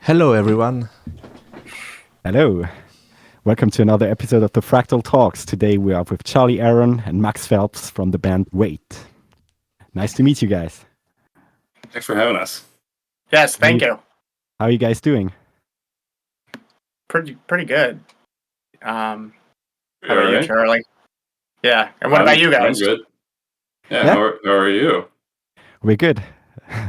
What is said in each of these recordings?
Hello, everyone. Hello. Welcome to another episode of the Fractal Talks. Today we are with Charlie, Eron, and Max Phelps from the band Wait. Nice to meet you guys. Thanks for having us. Yes, thank you. How are you guys doing? Pretty good. How All about you, right. Charlie? Yeah. And what about you guys? I'm good. Yeah. Yeah. How are you? We're good.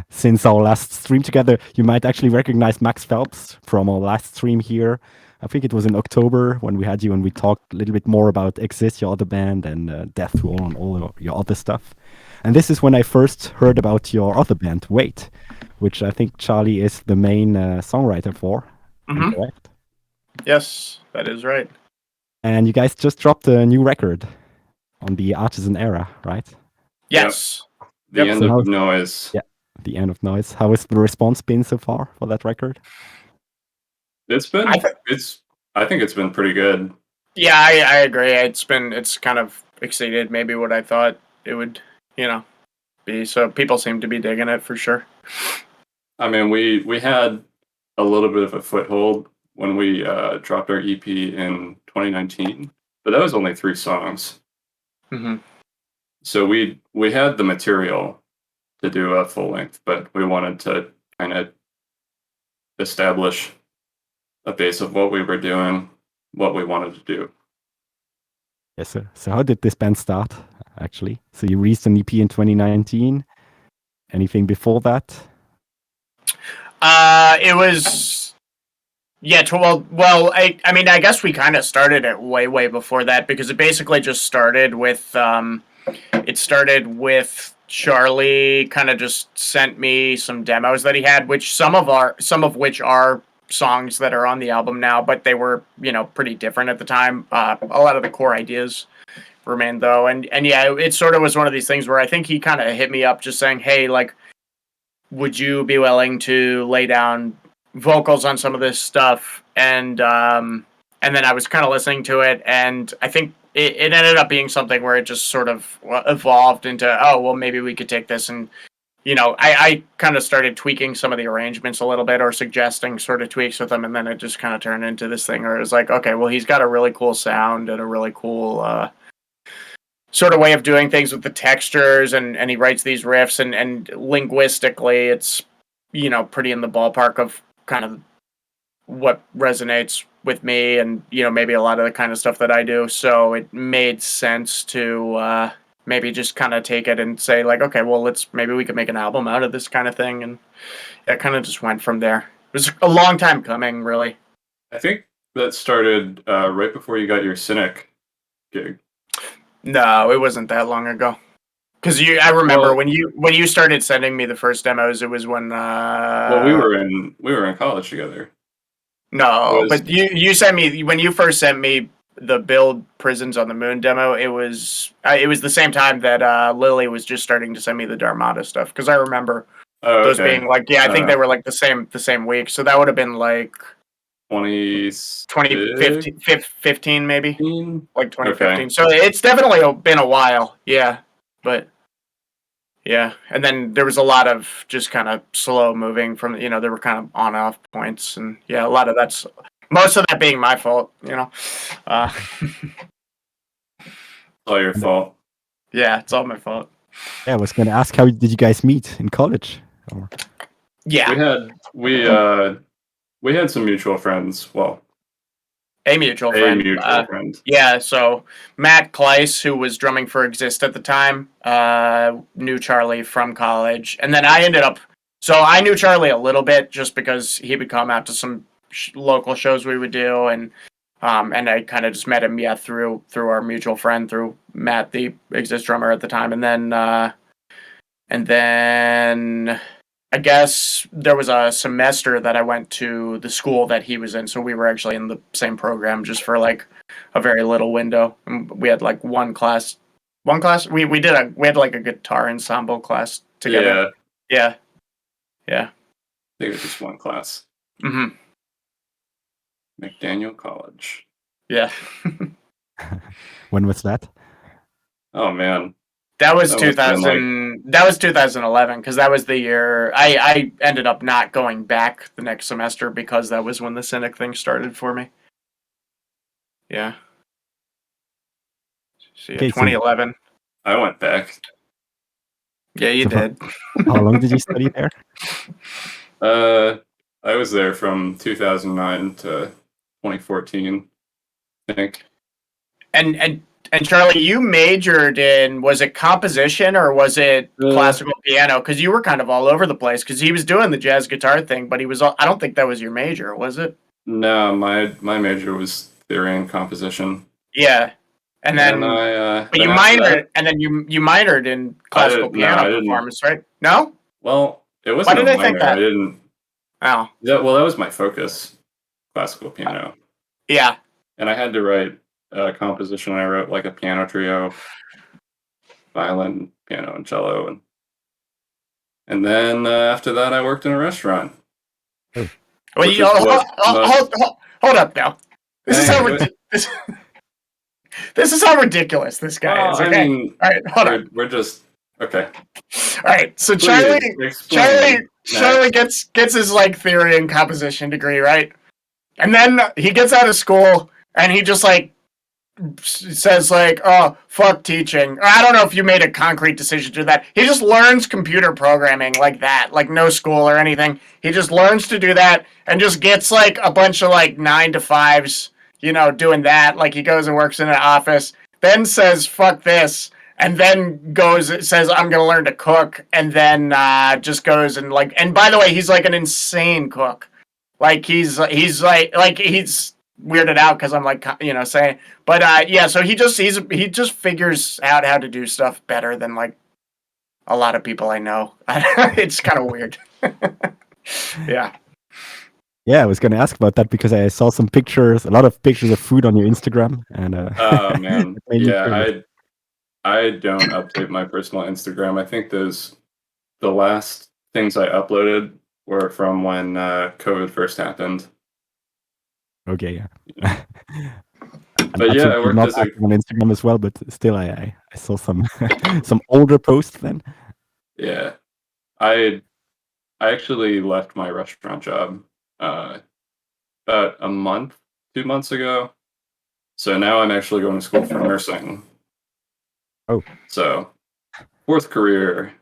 Since our last stream together, you might actually recognize Max Phelps from our last stream here. I think it was in October when we had you and we talked a little bit more about Exist, your other band, and Death Roll and all your other stuff. And this is when I first heard about your other band, Wait, which I think Charlie is the main songwriter for. Mhm. Correct? Yes, that is right. And you guys just dropped a new record on the Artisan Era, right? Yes. The Yep. end So of noise. Yeah. The End of Noise. How has the response been so far for that record? It's been. I thi- I think it's been pretty good. Yeah, I agree. It's kind of exceeded maybe what I thought it would, be. So people seem to be digging it for sure. I mean, we had a little bit of a foothold when we dropped our EP in 2019, but that was only 3 songs. hmm So we had the material to do a full length, but we wanted to kind of establish a base of what we were doing, what we wanted to do. Yes, sir. So how did this band start, actually? So you released an EP in 2019. Anything before that? It was. Yeah, well, I mean, I guess we kind of started it way before that because it basically just started with, Charlie kind of just sent me some demos that he had, which some of which are songs that are on the album now, but they were, pretty different at the time. A lot of the core ideas remained though, and yeah, it sort of was one of these things where I think he kind of hit me up just saying, hey, like, would you be willing to lay down vocals on some of this stuff? And then I was kind of listening to it, and I think it ended up being something where it just sort of evolved into, oh, well, maybe we could take this and, I kind of started tweaking some of the arrangements a little bit or suggesting sort of tweaks with them, and then it just kind of turned into this thing where it was like, okay, well, he's got a really cool sound and a really cool sort of way of doing things with the textures, and he writes these riffs, and linguistically it's, pretty in the ballpark of kind of what resonates with me and, maybe a lot of the kind of stuff that I do. So it made sense to maybe just kind of take it and say like, okay, well, maybe we could make an album out of this kind of thing. And it kind of just went from there. It was a long time coming, really. I think that started right before you got your Cynic gig. No, it wasn't that long ago. Because I remember when you started sending me the first demos, it was when Well, we were in college together. No, but you sent me when you first sent me the Build Prisons on the Moon demo. It was the same time that Lily was just starting to send me the Dharmata stuff, because I remember those being like, I think they were like the same week. So that would have been like 2015 maybe, like 2015. Okay. So it's definitely been a while. Yeah, but. Yeah, and then there was a lot of just kind of slow moving from, there were kind of on-off points, and yeah, a lot of most of that being my fault, It's all your fault. Yeah, it's all my fault. Yeah, I was going to ask, how did you guys meet in college? Or... Yeah, We had some mutual friends. Well, a mutual friend. friend. Yeah, so Matt Kleiss, who was drumming for Exist at the time, knew Charlie from college. And then I I knew Charlie a little bit just because he would come out to some local shows we would do. And I kind of just met him, through our mutual friend, through Matt, the Exist drummer at the time. And then I guess there was a semester that I went to the school that he was in, so we were actually in the same program just for like a very little window. And we had like one class. We had like a guitar ensemble class together. Yeah. I think it was just one class. Mm-hmm. McDaniel College. Yeah. When was that? Oh man. That was That must have been, 2011 because that was the year I ended up not going back the next semester because that was when the Cynic thing started for me. Yeah. So yeah, Okay, so 2011. I went back. Yeah, you So for- did. how long did you study there? I was there from 2009 to 2014, I think. And Charlie, you majored in, was it composition or was it classical piano? Because you were kind of all over the place. Because he was doing the jazz guitar thing, but he was. I don't think that was your major, was it? No, my major was theory and composition. Yeah, and then but but you minored, and then you minored in classical piano performance, right? No. Well, it Why wasn't did a I think minor. that? I didn't. Oh, That was my focus, classical piano. yeah. And I had to write composition. I wrote like a piano trio, violin, piano, and cello, and then after that, I worked in a restaurant. Oh. Well, which you is what hold up now. This is Hey, how what- this is how ridiculous this guy is. Well, Okay, I mean, all right, hold on. we're just okay. All right, so Please explain, Charlie gets his like theory and composition degree, right? And then he gets out of school and he just like says like, "Oh, fuck teaching." Or, I don't know if you made a concrete decision to do that. He just learns computer programming like that, like no school or anything. He just learns to do that and just gets like a bunch of like 9 to 5s, doing that. Like he goes and works in an office, then says, "Fuck this." And then says, "I'm gonna learn to cook," and then just goes and like. And by the way, he's like an insane cook. Like he's weirded out because I'm like saying, but yeah. So he just figures out how to do stuff better than like a lot of people I know. It's kind of weird. Yeah. Yeah, I was going to ask about that because I saw some pictures, a lot of pictures of food on your Instagram, and Oh man, it made me yeah. curious. I don't update my personal Instagram. I think the last things I uploaded were from when COVID first happened. Okay, yeah. I'm But yeah, I absolutely worked not as a active on Instagram as well, but still, I saw some some older posts then. yeah. I actually left my restaurant job about a month, 2 months ago. So now I'm actually going to school for nursing. Oh. So fourth career.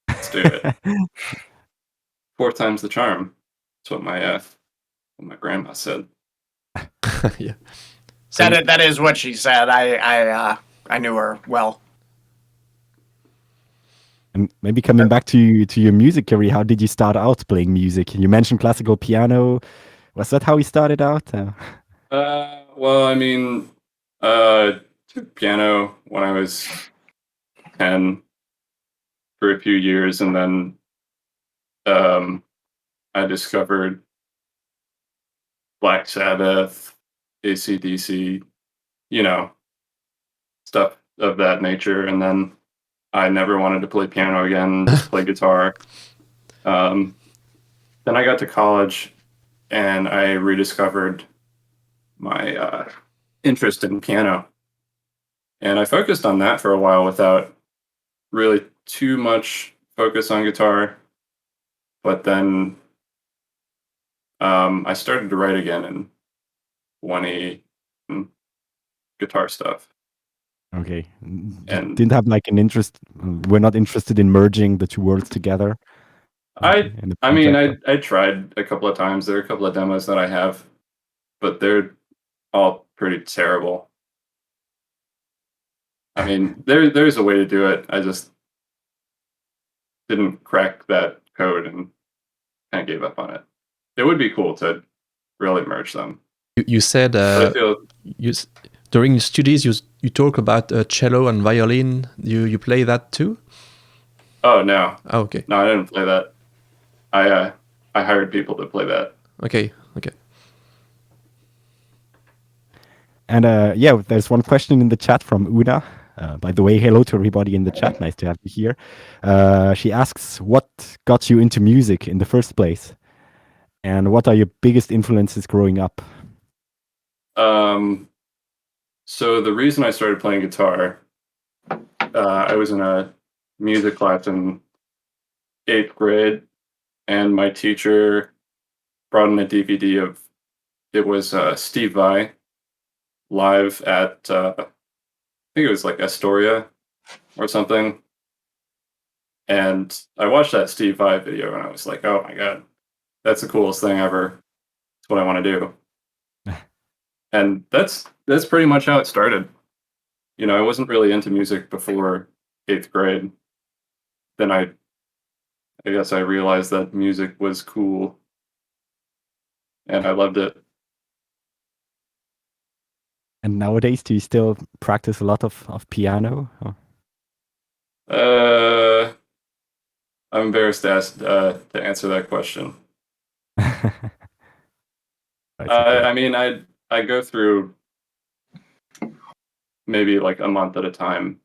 Let's do it. Fourth time's the charm. That's what my grandma said. Yeah. So That is what she said. I knew her well. And maybe coming back to your music career, how did you start out playing music? You mentioned classical piano. Was that how you started out? Well, I mean, took piano when I was 10 for a few years, and then I discovered Black Sabbath, AC/DC, stuff of that nature, and then I never wanted to play piano again, just play guitar. Then I got to college, and I rediscovered my interest in piano. And I focused on that for a while without really too much focus on guitar. But then I started to write again in 20 guitar stuff. Okay. And Didn't have like an interest. We're not interested in merging the two worlds together. I mean, I tried a couple of times. There are a couple of demos that I have, but they're all pretty terrible. I mean, there's a way to do it. I just didn't crack that code and kind of gave up on it. It would be cool to really merge them. you said But I feel during your studies you talk about cello and violin. You play that too? oh no, Oh, okay. no, I didn't play that. I hired people to play that. Okay. And yeah, there's one question in the chat from Una. By the way, hello to everybody in the chat. Nice to have you here. She asks, what got you into music in the first place? And what are your biggest influences growing up? So the reason I started playing guitar, I was in a music class in 8th grade, and my teacher brought in a DVD of it was Steve Vai live at I think it was like Astoria or something. And I watched that Steve Vai video and I was like, oh my god, that's the coolest thing ever. That's what I want to do. And that's pretty much how it started. You know, I wasn't really into music before 8th grade. Then I guess I realized that music was cool and I loved it. And nowadays, do you still practice a lot of piano? Or- I'm embarrassed to answer that question. It's okay. I mean, I go through maybe like a month at a time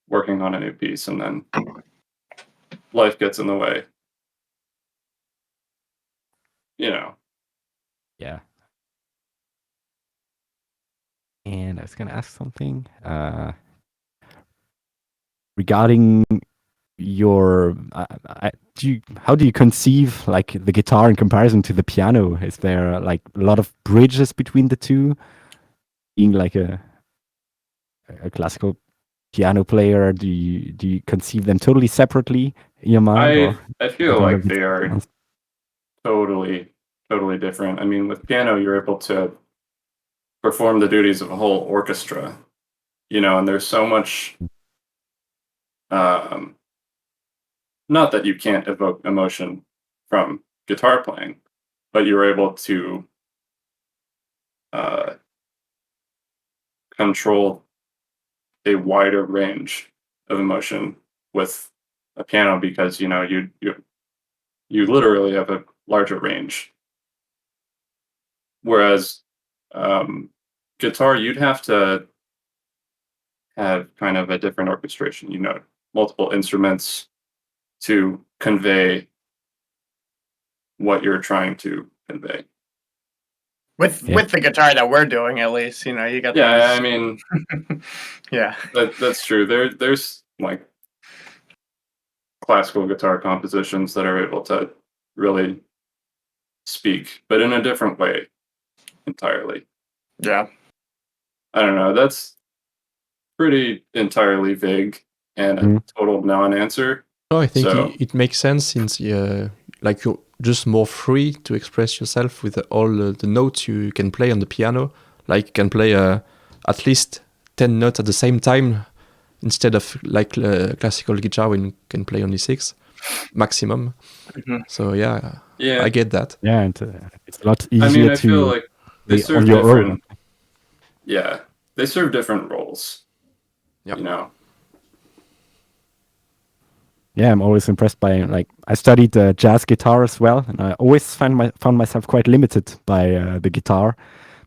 working on a new piece, and then life gets in the way. You know. Yeah. And I was going to ask something regarding your. How do you conceive like the guitar in comparison to the piano? Is there like a lot of bridges between the two? Being like a classical piano player, do you conceive them totally separately in your mind, or I feel like they are totally different. I mean, with piano, you're able to perform the duties of a whole orchestra, you know, and there's so much. Not that you can't evoke emotion from guitar playing, but you're able to control a wider range of emotion with a piano because you know you literally have a larger range. Whereas guitar, you'd have to have kind of a different orchestration, you know, multiple instruments to convey what you're trying to convey. With the guitar that we're doing, at least, you know, you got Yeah, those- I mean, yeah. that's true. There's like classical guitar compositions that are able to really speak, but in a different way entirely. Yeah. I don't know. That's pretty entirely vague and a total non-answer. No, I think So- it makes sense since like you're just more free to express yourself with all the notes you can play on the piano. Like you can play at least 10 notes at the same time instead of like classical guitar when you can play only 6 maximum. Mhm. So yeah, Yeah, I get that. Yeah, and it's a lot easier I mean, I to feel like they play serve on your different. own. Yeah, they serve different roles. Yep. You know. Yeah, I'm always impressed by like I studied jazz guitar as well, and I always found myself quite limited by the guitar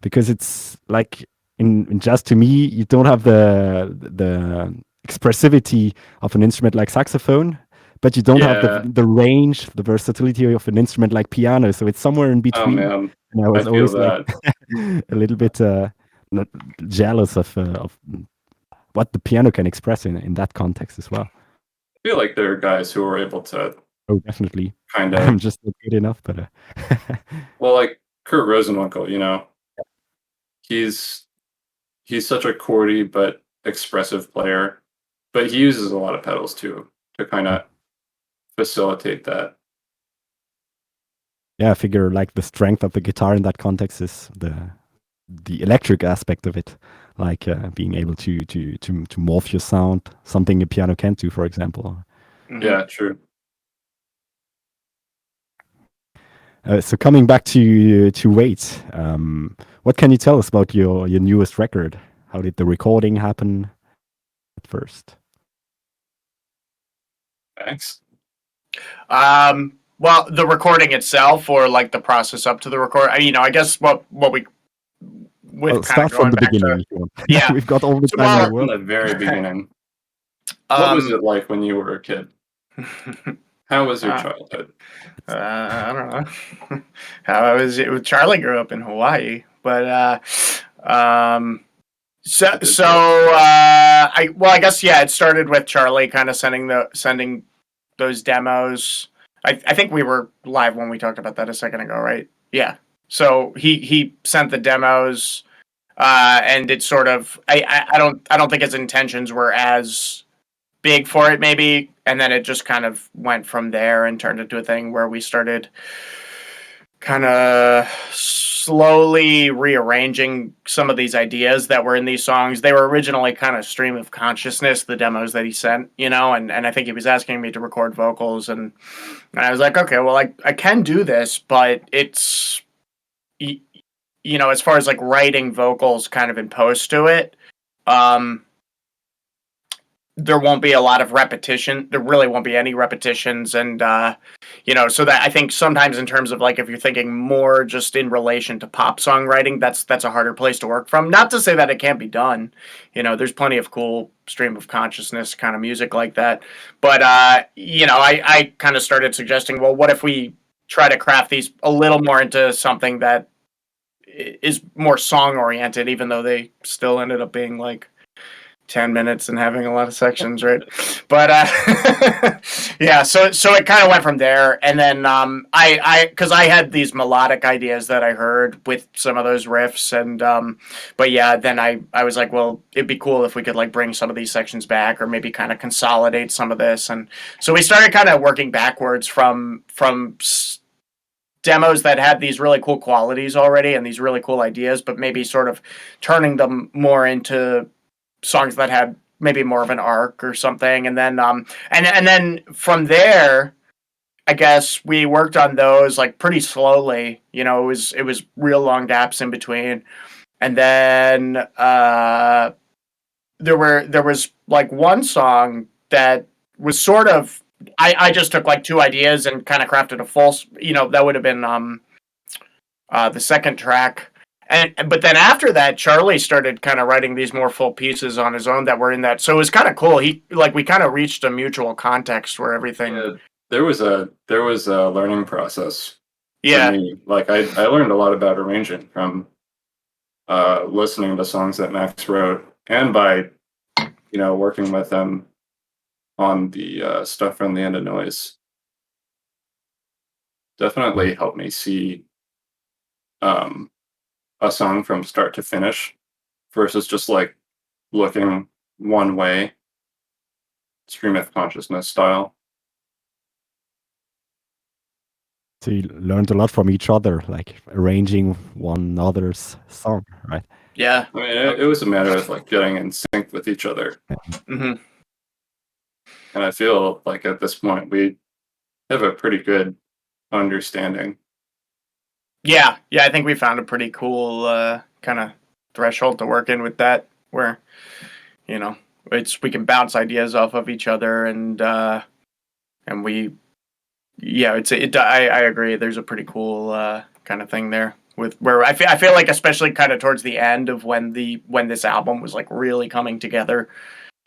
because it's like in jazz to me you don't have the expressivity of an instrument like saxophone, but you don't have Yeah. the range, the versatility of an instrument like piano. So it's somewhere in Oh between. man, And I I was feel always that. like a little bit not jealous of what the piano can express in that context as well. I feel like there are guys who are able to Oh, definitely. kind I'm of just not good enough, but well, like Kurt Rosenwinkel. You know, he's such a chordy but expressive player, but he uses a lot of pedals too to kind of facilitate that. yeah, I figure like the strength of the guitar in that context is the electric aspect of it, like being able to morph your sound, something a piano can't do, for example. Mhm. Yeah, true. So coming back to Wait, what can you tell us about your newest record? How did the recording happen at first? Thanks. Well, the recording itself, or like the process up to the record. You know, I guess what we with Well, kind start of from going the back to- beginning. If you want. Yeah. We've got all the So, time in well, the From world. the very beginning, what was it like when you were a kid? How was your childhood? I don't know how I was. Charlie grew up in Hawaii, but I guess it started with Charlie kind of sending those demos. I think we were live when we talked about that a second ago, right? Yeah. So he sent the demos, and it's sort of I don't think his intentions were as big for it maybe, and then it just kind of went from there and turned into a thing where we started kind of slowly rearranging some of these ideas that were in these songs. They were originally kind of stream of consciousness, the demos that he sent, and I think he was asking me to record vocals, and I was like, okay, well, I can do this, but it's, as far as like writing vocals kind of in post to it, there won't be a lot of repetition. There really won't be any repetitions. And, so that I think sometimes in terms of like, if you're thinking more just in relation to pop songwriting, that's a harder place to work from. Not to say that it can't be done. There's plenty of cool stream of consciousness kind of music like that. But, I kind of started suggesting, well, what if we try to craft these a little more into something that is more song oriented, even though they still ended up being like 10 minutes and having a lot of sections, right? But so it kind of went from there. And then because I had these melodic ideas that I heard with some of those riffs, and then I was like, well, it'd be cool if we could like bring some of these sections back, or maybe kind of consolidate some of this. And so we started kind of working backwards from demos that had these really cool qualities already and these really cool ideas, but maybe sort of turning them more into songs that had maybe more of an arc or something. And then and then from there, I guess we worked on those like pretty slowly. It was real long gaps in between. And then there was like one song that was sort of, I just took like two ideas and kind of crafted a full, that would have been the second track. But then after that, Charlie started kind of writing these more full pieces on his own that were in that. So it was kind of cool. We kind of reached a mutual context where everything. Yeah, there was a learning process. Yeah. For me. Like I learned a lot about arranging from listening to songs that Max wrote, and by working with him on the stuff from the End of Noise. Definitely helped me see a song from start to finish versus just like looking one way, stream of consciousness style. So you learned a lot from each other, like arranging one another's song, right? Yeah. I mean, it was a matter of like getting in sync with each other. Mm-hmm. And I feel like at this point we have a pretty good understanding. Yeah, I think we found a pretty cool kind of threshold to work in with that, where we can bounce ideas off of each other, and we I agree. There's a pretty cool kind of thing there with where I feel like, especially kind of towards the end of when this album was like really coming together,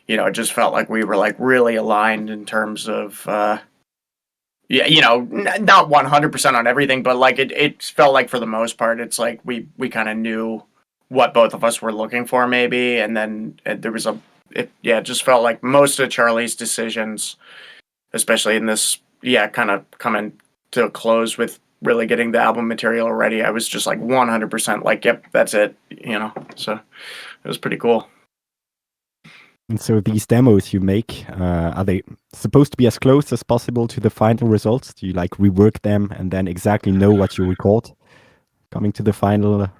it just felt like we were like really aligned in terms of. Not 100% on everything, but like it felt like for the most part, it's like we kind of knew what both of us were looking for, maybe, and then there was it just felt like most of Charlie's decisions, especially in this, kind of coming to a close with really getting the album material ready. I was just like 100% like, yep, that's it, So it was pretty cool. And so these demos you make, are they supposed to be as close as possible to the final results? Do you like rework them and then exactly know what you record coming to the final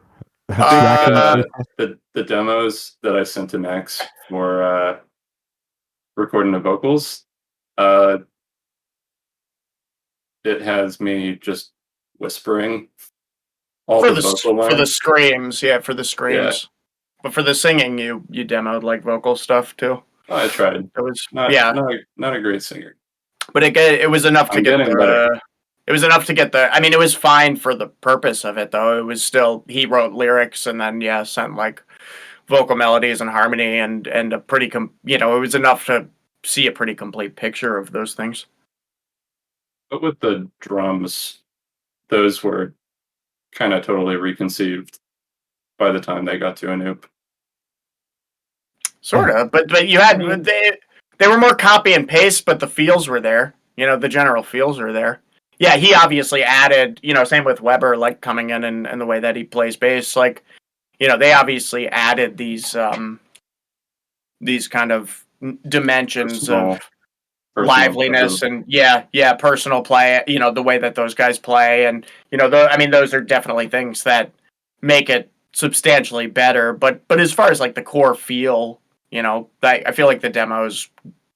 tracking? The demos that I sent to Max for recording the vocals, it has me just whispering all the vocal lines. For the screams, for the screams. Yeah. But for the singing, you demoed like vocal stuff too. Oh, I tried. It was not a great singer, but it was enough to get the. It was enough to get the. I mean, it was fine for the purpose of it, though. It was still, he wrote lyrics and then sent like vocal melodies and harmony and a pretty it was enough to see a pretty complete picture of those things. But with the drums, those were kind of totally reconceived by the time they got to Anoop. Sort of, but you had they were more copy and paste, but the feels were there. The general feels were there. Yeah, he obviously added. Same with Weber, like coming in and the way that he plays bass. Like, they obviously added these kind of dimensions Personal of liveliness and personal play. The way that those guys play, and those are definitely things that make it substantially better. But as far as like the core feel. I feel like the demos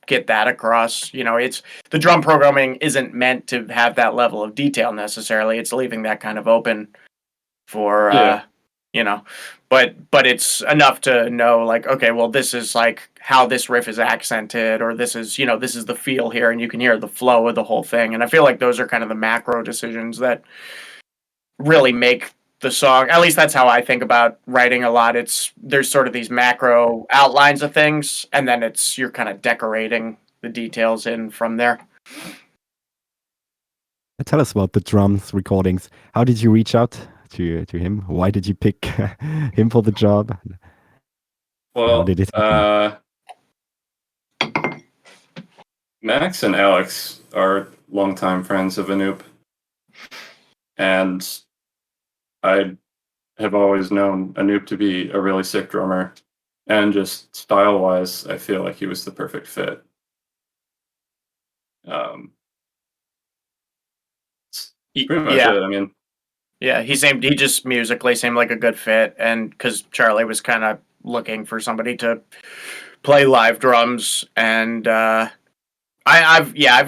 get that across. It's the drum programming isn't meant to have that level of detail necessarily. It's leaving that kind of open for, but it's enough to know like, okay, well, this is like how this riff is accented, or this is the feel here, and you can hear the flow of the whole thing. And I feel like those are kind of the macro decisions that really make the song. At least that's how I think about writing a lot. There's sort of these macro outlines of things, and then you're kind of decorating the details in from there. Tell us about the drums recordings. How did you reach out to him? Why did you pick him for the job? Well, how did it happen? Max and Alex are longtime friends of Anoop, and I have always known Anoop to be a really sick drummer, and just style-wise, I feel like he was the perfect fit. Pretty much it. I mean, yeah, he just musically seemed like a good fit, and because Charlie was kind of looking for somebody to play live drums, and I've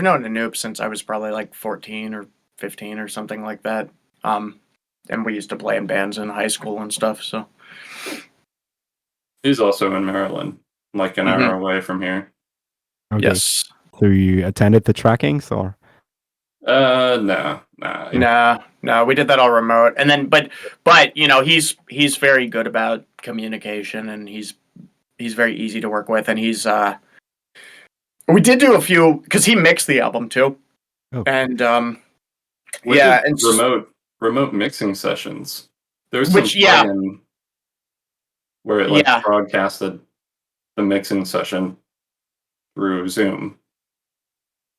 known Anoop since I was probably like 14 or 15 or something like that. And we used to play in bands in high school and stuff. So he's also in Maryland, like an hour away from here. Okay. Yes. So you attended the trackings, or? No. No. We did that all remote, and then, but he's very good about communication, and he's very easy to work with, and he's we did do a few because he mixed the album too, and and remote mixing sessions. There's some where it broadcasted the mixing session through Zoom.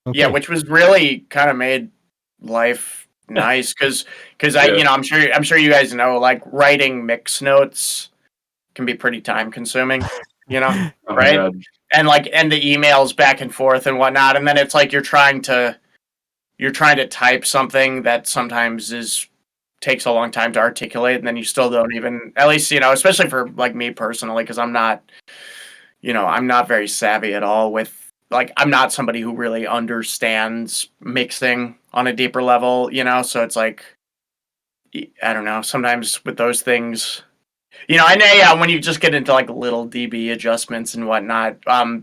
Okay. Yeah, which was really kind of made life nice because I'm sure you guys know, like, writing mix notes can be pretty time consuming, right? And the emails back and forth and whatnot, and then it's like you're trying to type something that sometimes takes a long time to articulate, and then you still don't even, at least, especially for like me personally, because I'm not very savvy at all with, like, I'm not somebody who really understands mixing on a deeper level, so it's like, I don't know, sometimes with those things, and when you just get into like little dB adjustments and whatnot,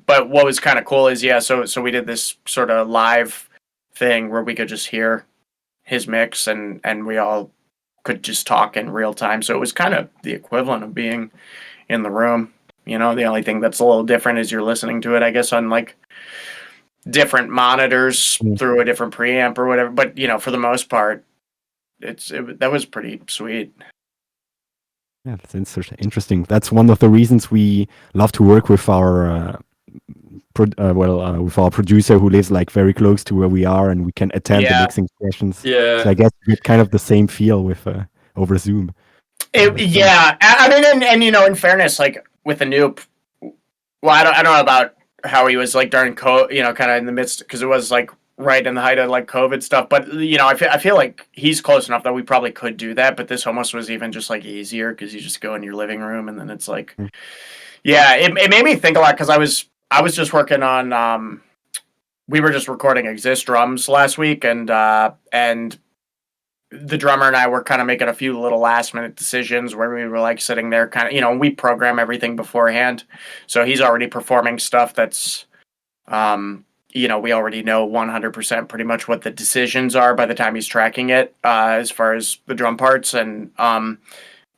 but what was kind of cool is, so we did this sort of live thing where we could just hear his mix, and we all could just talk in real time. So it was kind of the equivalent of being in the room. The only thing that's a little different is you're listening to it, I guess, on like different monitors through a different preamp or whatever. But for the most part, that was pretty sweet. Yeah, that's interesting. That's one of the reasons we love to work with our with our producer who lives like very close to where we are, and we can attend the mixing sessions. Yeah. So I guess you get kind of the same feel with over Zoom. I mean, and in fairness, like with Anoop, well, I don't know about how he was like during kind of in the midst, because it was like right in the height of like COVID stuff. But I feel like he's close enough that we probably could do that. But this almost was even just like easier because you just go in your living room, and then it's like, it made me think a lot because I was just working on we were just recording Exist drums last week, and the drummer and I were kind of making a few little last minute decisions where we were like sitting there kind of, we program everything beforehand. So he's already performing stuff that's, we already know 100% pretty much what the decisions are by the time he's tracking it, as far as the drum parts. And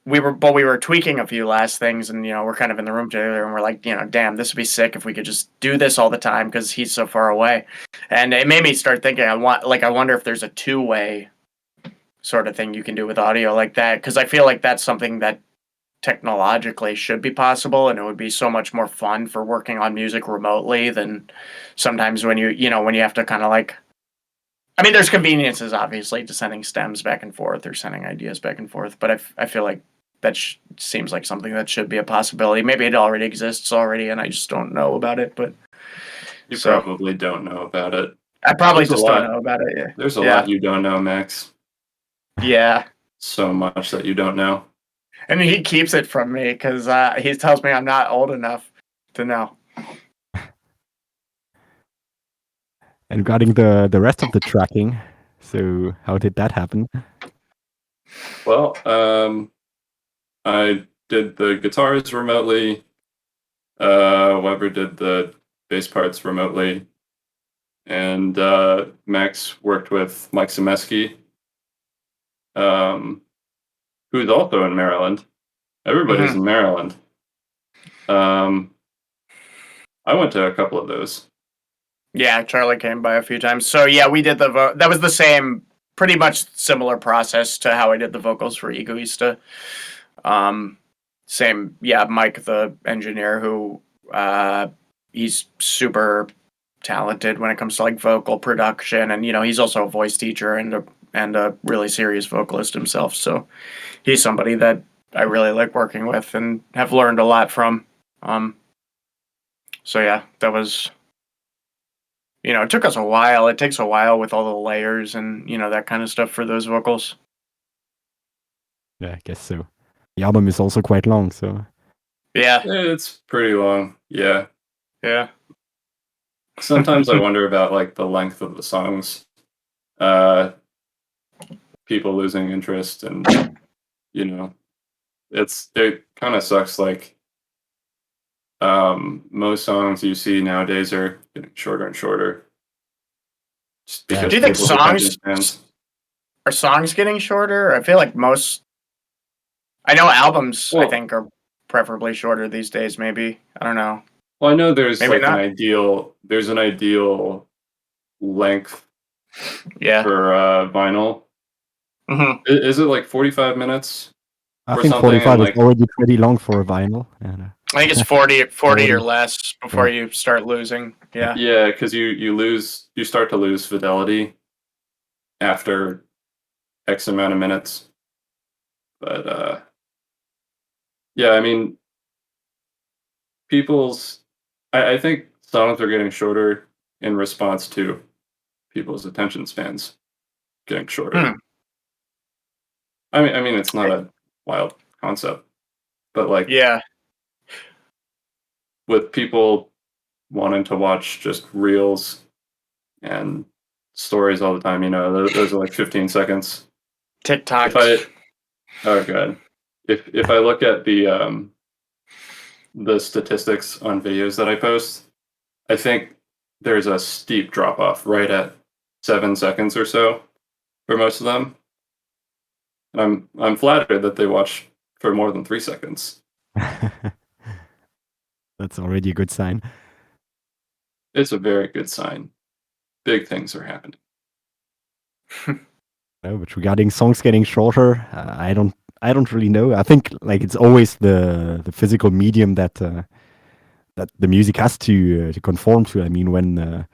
we were tweaking a few last things, and we're kind of in the room together, and we're like, damn, this would be sick if we could just do this all the time because he's so far away. And it made me start thinking, I wonder if there's a two-way sort of thing you can do with audio like that, because I feel like that's something that technologically should be possible, and it would be so much more fun for working on music remotely than sometimes when when you have to kind of like, I mean, there's conveniences obviously to sending stems back and forth or sending ideas back and forth, but I feel like that seems like something that should be a possibility. Maybe it already exists already, and I just don't know about it. But you probably don't know about it. I probably just don't know about it. Yeah. There's a lot you don't know, Max. Yeah. So much that you don't know. And he keeps it from me because he tells me I'm not old enough to know. And regarding the rest of the tracking, so how did that happen? Well, I did the guitars remotely. Weber did the bass parts remotely. And Max worked with Mike Zemeski, who's also in Maryland. Everybody's in Maryland. I went to a couple of those. Yeah, Charlie came by a few times. So yeah, we did the that was the same, pretty much similar process to how I did the vocals for Egoista. Same, yeah, Mike, the engineer, who he's super talented when it comes to like vocal production, and he's also a voice teacher and a really serious vocalist himself. So he's somebody that I really like working with and have learned a lot from. So yeah, that was, it took us a while. It takes a while with all the layers and that kind of stuff for those vocals. Yeah, I guess so. The album is also quite long, so yeah, it's pretty long. Yeah. Sometimes I wonder about like the length of the songs. People losing interest, and it kind of sucks. Like most songs you see nowadays are getting shorter and shorter. Just because do you think are songs getting shorter? I feel like I know albums. I think are preferably shorter these days. Maybe, I don't know. Well, I know there's maybe like an ideal length for vinyl. Mm-hmm. Is it like 45 minutes? I think 45 is already pretty long for a vinyl. I think it's 40 or less before you start losing. Yeah, because you start to lose fidelity after X amount of minutes. But yeah, I mean, I think songs are getting shorter in response to people's attention spans getting shorter. I mean, it's not a wild concept, but like, with people wanting to watch just reels and stories all the time, those are like 15 seconds. TikTok. Oh god, if I look at the statistics on videos that I post, I think there's a steep drop off right at 7 seconds or so for most of them. And I'm flattered that they watch for more than 3 seconds. That's already a good sign. It's a very good sign. Big things are happening. No, but regarding songs getting shorter, I don't really know. I think like it's always the physical medium that the music has to conform to. I mean, when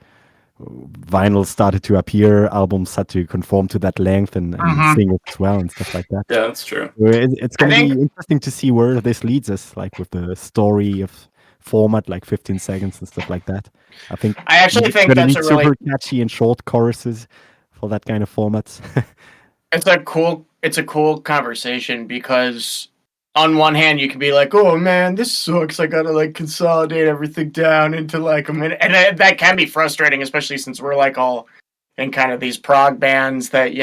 vinyl started to appear, albums had to conform to that length and sing it as well and stuff like that. Yeah, that's true. So it's going to be interesting to see where this leads us, like with the story of format, like 15 seconds and stuff like that. I actually think that's a really super catchy and short choruses for that kind of format. It's a cool conversation because on one hand you can be like, oh man, this sucks. I gotta like consolidate everything down into like a minute, and that can be frustrating, especially since we're like all in kind of these prog bands that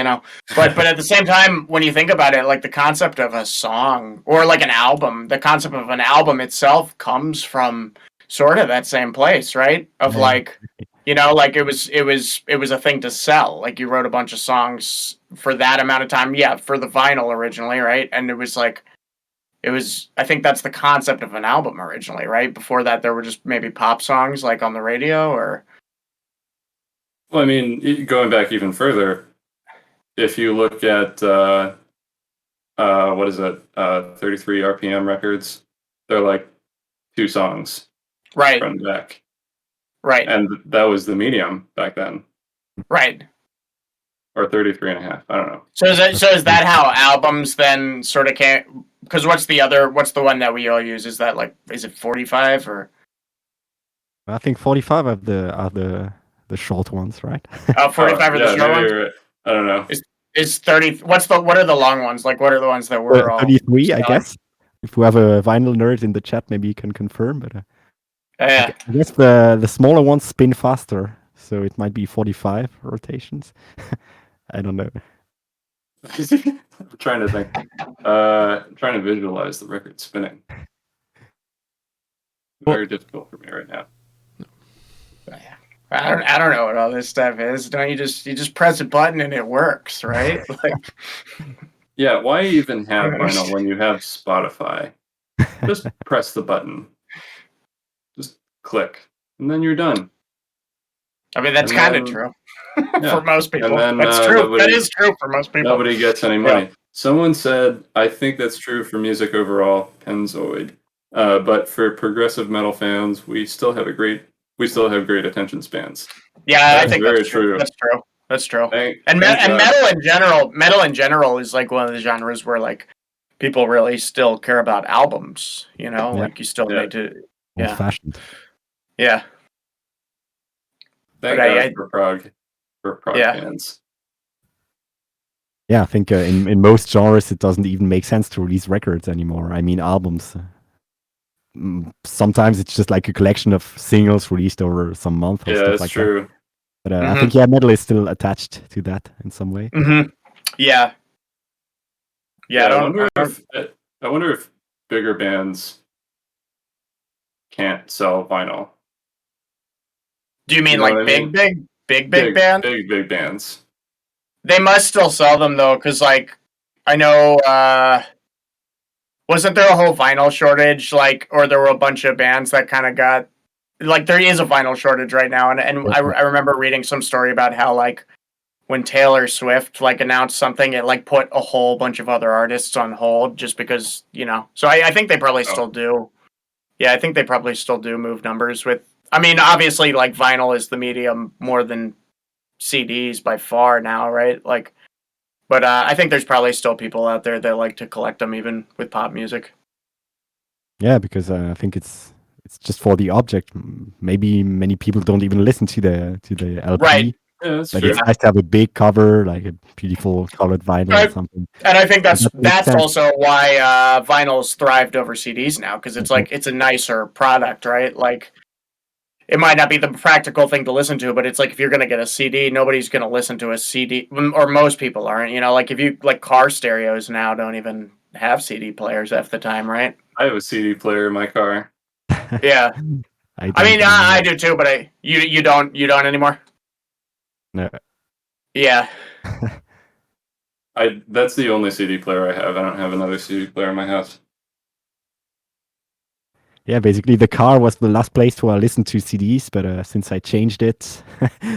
But at the same time, when you think about it, like the concept of a song or like an album, the concept of an album itself comes from sort of that same place, right? Of like, like it was a thing to sell. Like you wrote a bunch of songs for that amount of time, for the vinyl originally, right? And it was like. I think that's the concept of an album originally, right? Before that, there were just maybe pop songs like on the radio or. Well, I mean, going back even further, if you look at what is it? 33 RPM records. They're like 2 songs Right. front and back. Right. And that was the medium back then. Right. Or 33 and a half. I don't know. So is that how albums then sort of came? Because what's the one that we all use? Is it 45 or? I think 45 are the short ones, right? 45 are the short ones? Right. I don't know. Is 30? What are the long ones? Like, what are the ones that we're all 33, I selling? guess. If we have a vinyl nerd in the chat, maybe you can confirm. But Yeah. I guess the smaller ones spin faster, so it might be 45 rotations. I don't know. I'm trying to think. I'm trying to visualize the record spinning. Very difficult for me right now. I don't know what all this stuff is. Don't you just press a button and it works, right? Like, Yeah, why even have vinyl when you have Spotify? Just press the button. Just click, and then you're done. I mean, that's kind of true for most people. And then, that's true. That is true for most people. Nobody gets any money. Yeah. Someone said, I think that's true for music overall, Penzoid. But for progressive metal fans, we still have great attention spans. Yeah, I think that's true. That's true. And metal in general is like one of the genres where like people really still care about albums. You know, like you still need to. Old fashioned. Yeah. Thank God for prog fans. Yeah, I think in most genres it doesn't even make sense to release records anymore. I mean, albums. Sometimes it's just like a collection of singles released over some month. Or stuff like true. That. But I think metal is still attached to that in some way. Mm-hmm. Yeah. Yeah. I wonder if bigger bands can't sell vinyl. Do you mean like big bands? Big bands. They must still sell them though, because like I know, wasn't there a whole vinyl shortage? Like, or there were a bunch of bands that kind of got like there is a vinyl shortage right now, and I remember reading some story about how like when Taylor Swift like announced something, it like put a whole bunch of other artists on hold just because So I think they probably still do. Yeah, I think they probably still do move numbers with. I mean, obviously, like vinyl is the medium more than CDs by far now, right? Like, but I think there's probably still people out there that like to collect them even with pop music. Yeah, because I think it's just for the object. Maybe many people don't even listen to the LP. Right. Yeah, that's but true. It's nice to have a big cover, like a beautiful colored vinyl or something. And I think that's also why vinyls thrived over CDs now, because it's like it's a nicer product, right? Like it might not be the practical thing to listen to, but it's like if you're gonna get a CD, nobody's gonna listen to a CD, or most people aren't. Like if you like car stereos now don't even have CD players half the time, right? I have a CD player in my car. Yeah, I mean I do too, but you don't anymore. No. Yeah. That's the only CD player I have. I don't have another CD player in my house. Yeah, basically the car was the last place where I listened to CDs, but since I changed it,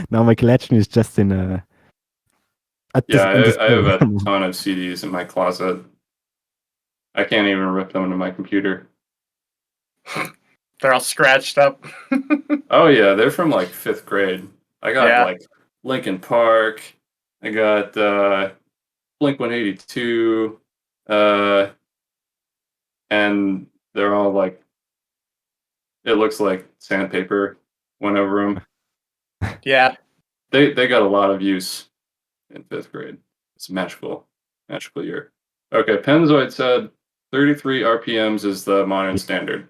now my collection is just in a. I have a ton of CDs in my closet. I can't even rip them into my computer. They're all scratched up. Oh yeah, they're from like 5th grade. I got like Linkin Park. I got Blink-182. And they're all like, it looks like sandpaper went over them. Yeah. They got a lot of use in 5th grade. It's a magical year. Okay, Penzoid said 33 RPMs is the modern standard.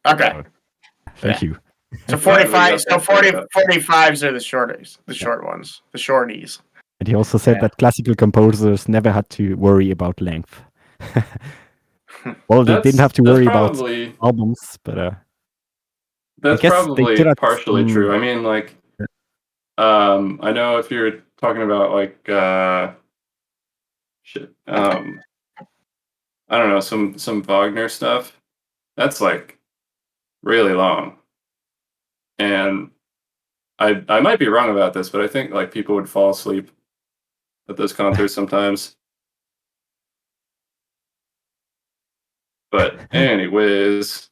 Okay. Thank you. So 45. So 45s are the shorties, the short ones, the shorties. And he also said that classical composers never had to worry about length. Well, they didn't have to worry about albums, but that's probably partially true. I mean, like, I know if you're talking about like I don't know, some Wagner stuff, that's like really long. And I might be wrong about this, but I think like people would fall asleep at those concerts sometimes. But anyways,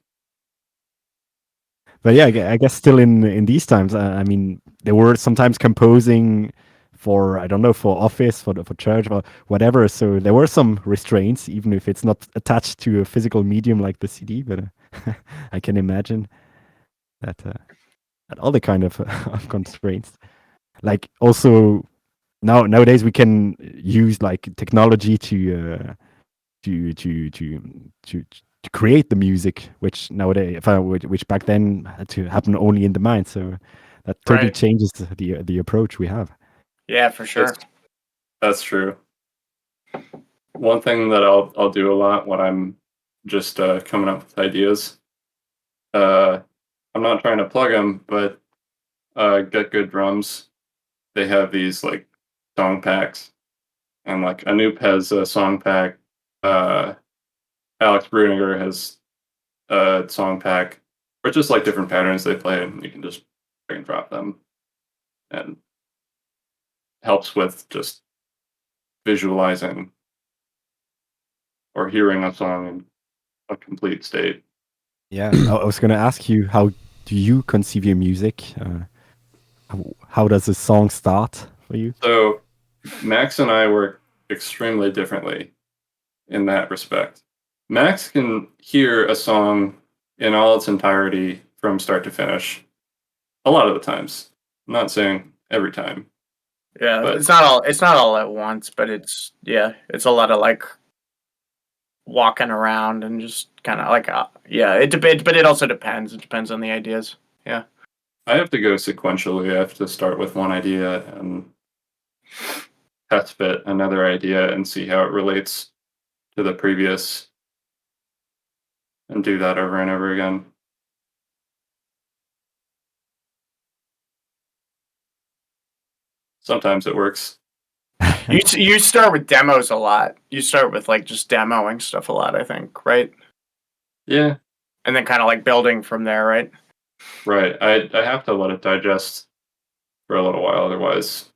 But yeah, I guess still in these times, I mean, they were sometimes composing for, I don't know, for office, for church, or whatever. So there were some restraints, even if it's not attached to a physical medium like the CD. But I can imagine that other kind of, of constraints. Like also nowadays we can use like technology to to to to create the music, which nowadays, which back then had to happen only in the mind. So that totally Right. changes the approach we have. Yeah, for sure. that's true. One thing that I'll do a lot when I'm just coming up with ideas. I'm not trying to plug them, but Get Good Drums. They have these like song packs, and like Anoop has a song pack. Uh, Alex Bruniger has a song pack, or just like different patterns they play, and you can just drag and drop them, and helps with just visualizing or hearing a song in a complete state. Yeah, I was going to ask you, how do you conceive your music? How does a song start for you? So Max and I work extremely differently in that respect. Max can hear a song in all its entirety from start to finish a lot of the times. I'm not saying every time. Yeah, But- it's not all at once, but it's a lot of like walking around and just kind of like it depends, but it also depends. It depends on the ideas. Yeah. I have to go sequentially. I have to start with one idea and test fit another idea and see how it relates to the previous, and do that over and over again. Sometimes it works. You start with demos a lot. You start with like just demoing stuff a lot, I think, right? Yeah, And then kind of like building from there, right? right. I have to let it digest for a little while, otherwise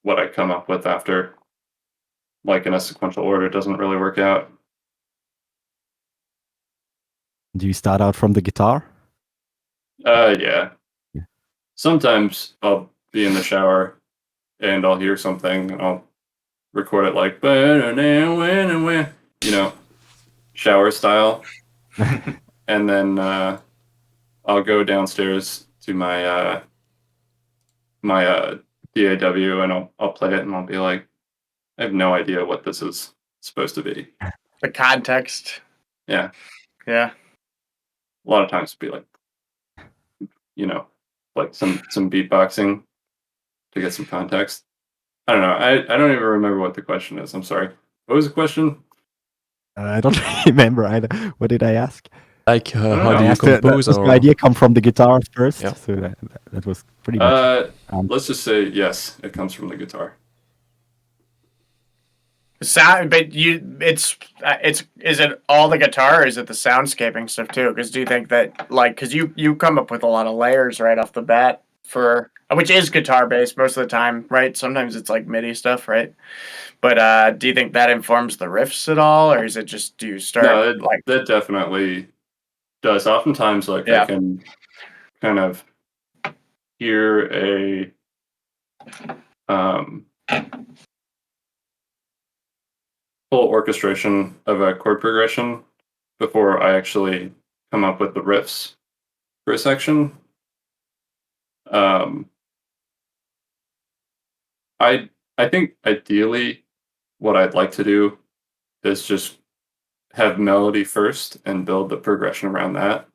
what I come up with after, like in a sequential order, doesn't really work out. Do you start out from the guitar? Yeah. Yeah. Sometimes I'll be in the shower and I'll hear something and I'll record it like, you know, shower style. And then I'll go downstairs to my my DAW and I'll play it and I'll be like, I have no idea what this is supposed to be. The context. Yeah. Yeah. A lot of times it'll be like, like some beatboxing to get some context. I don't know. I don't even remember what the question is. I'm sorry. What was the question? I don't remember either. What did I ask? Like, don't how know. do I you asked compose? does the Or idea come from the guitar first? Yeah. So that was pretty much. Let's just say yes, it comes from the guitar. Sound, but it's is it all the guitar, or is it the soundscaping stuff too? Because do you think that like, because you come up with a lot of layers right off the bat for which is guitar based most of the time, right? Sometimes it's like MIDI stuff, right? But do you think that informs the riffs at all, or is it just do you start No, like that definitely does. Oftentimes, like Yeah. I can kind of hear a full orchestration of a chord progression before I actually come up with the riffs for a section. I think ideally what I'd like to do is just have melody first and build the progression around that.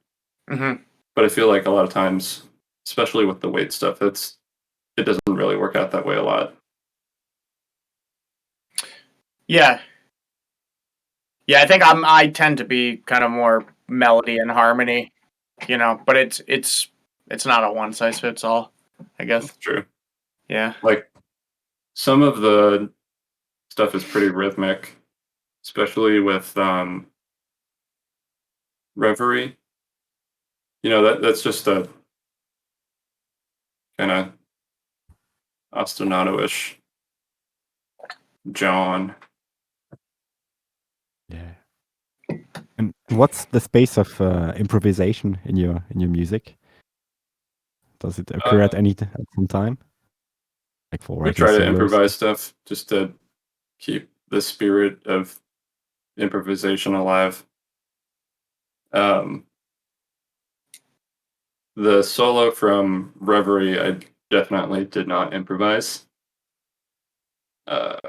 Mhm. But I feel like a lot of times, especially with the weight stuff, it doesn't really work out that way a lot. Yeah. Yeah, I think I tend to be kind of more melody and harmony, but it's not a one size fits all, I guess. That's true. Yeah. Like some of the stuff is pretty rhythmic, especially with Reverie. That's just a kind of ostinato-ish John. Yeah. What's the space of improvisation in your music? Does it occur at some time? Like for We writing try to solos? improvise stuff just to keep the spirit of improvisation alive. The solo from Reverie, I definitely did not improvise. Trying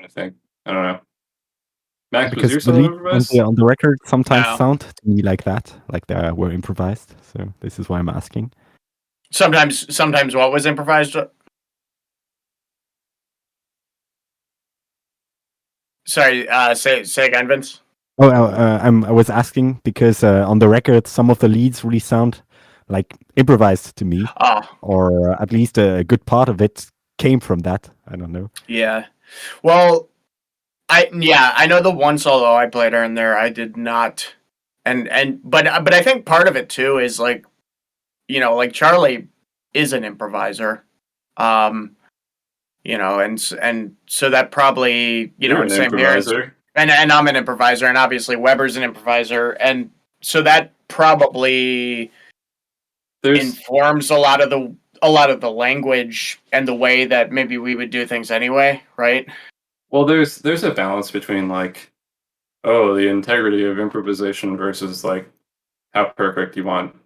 to think. I don't know. Max, was Because your the solo leads improvised? on the record sometimes No. sound to me like that, like they were improvised. So this is why I'm asking. Sometimes what was improvised? Sorry, say again, Vince. Oh, I was asking because on the record, some of the leads really sound like improvised to me, Oh, or at least a good part of it came from that. I don't know. yeah. Well, I know the one solo I played in there. I did not, but I think part of it too is like, like Charlie is an improviser, and so that probably You're and an same here. improviser. And I'm an improviser, and obviously Weber's an improviser, and so that probably informs a lot of the language and the way that maybe we would do things anyway, right? Well, there's a balance between like, the integrity of improvisation versus like how perfect you want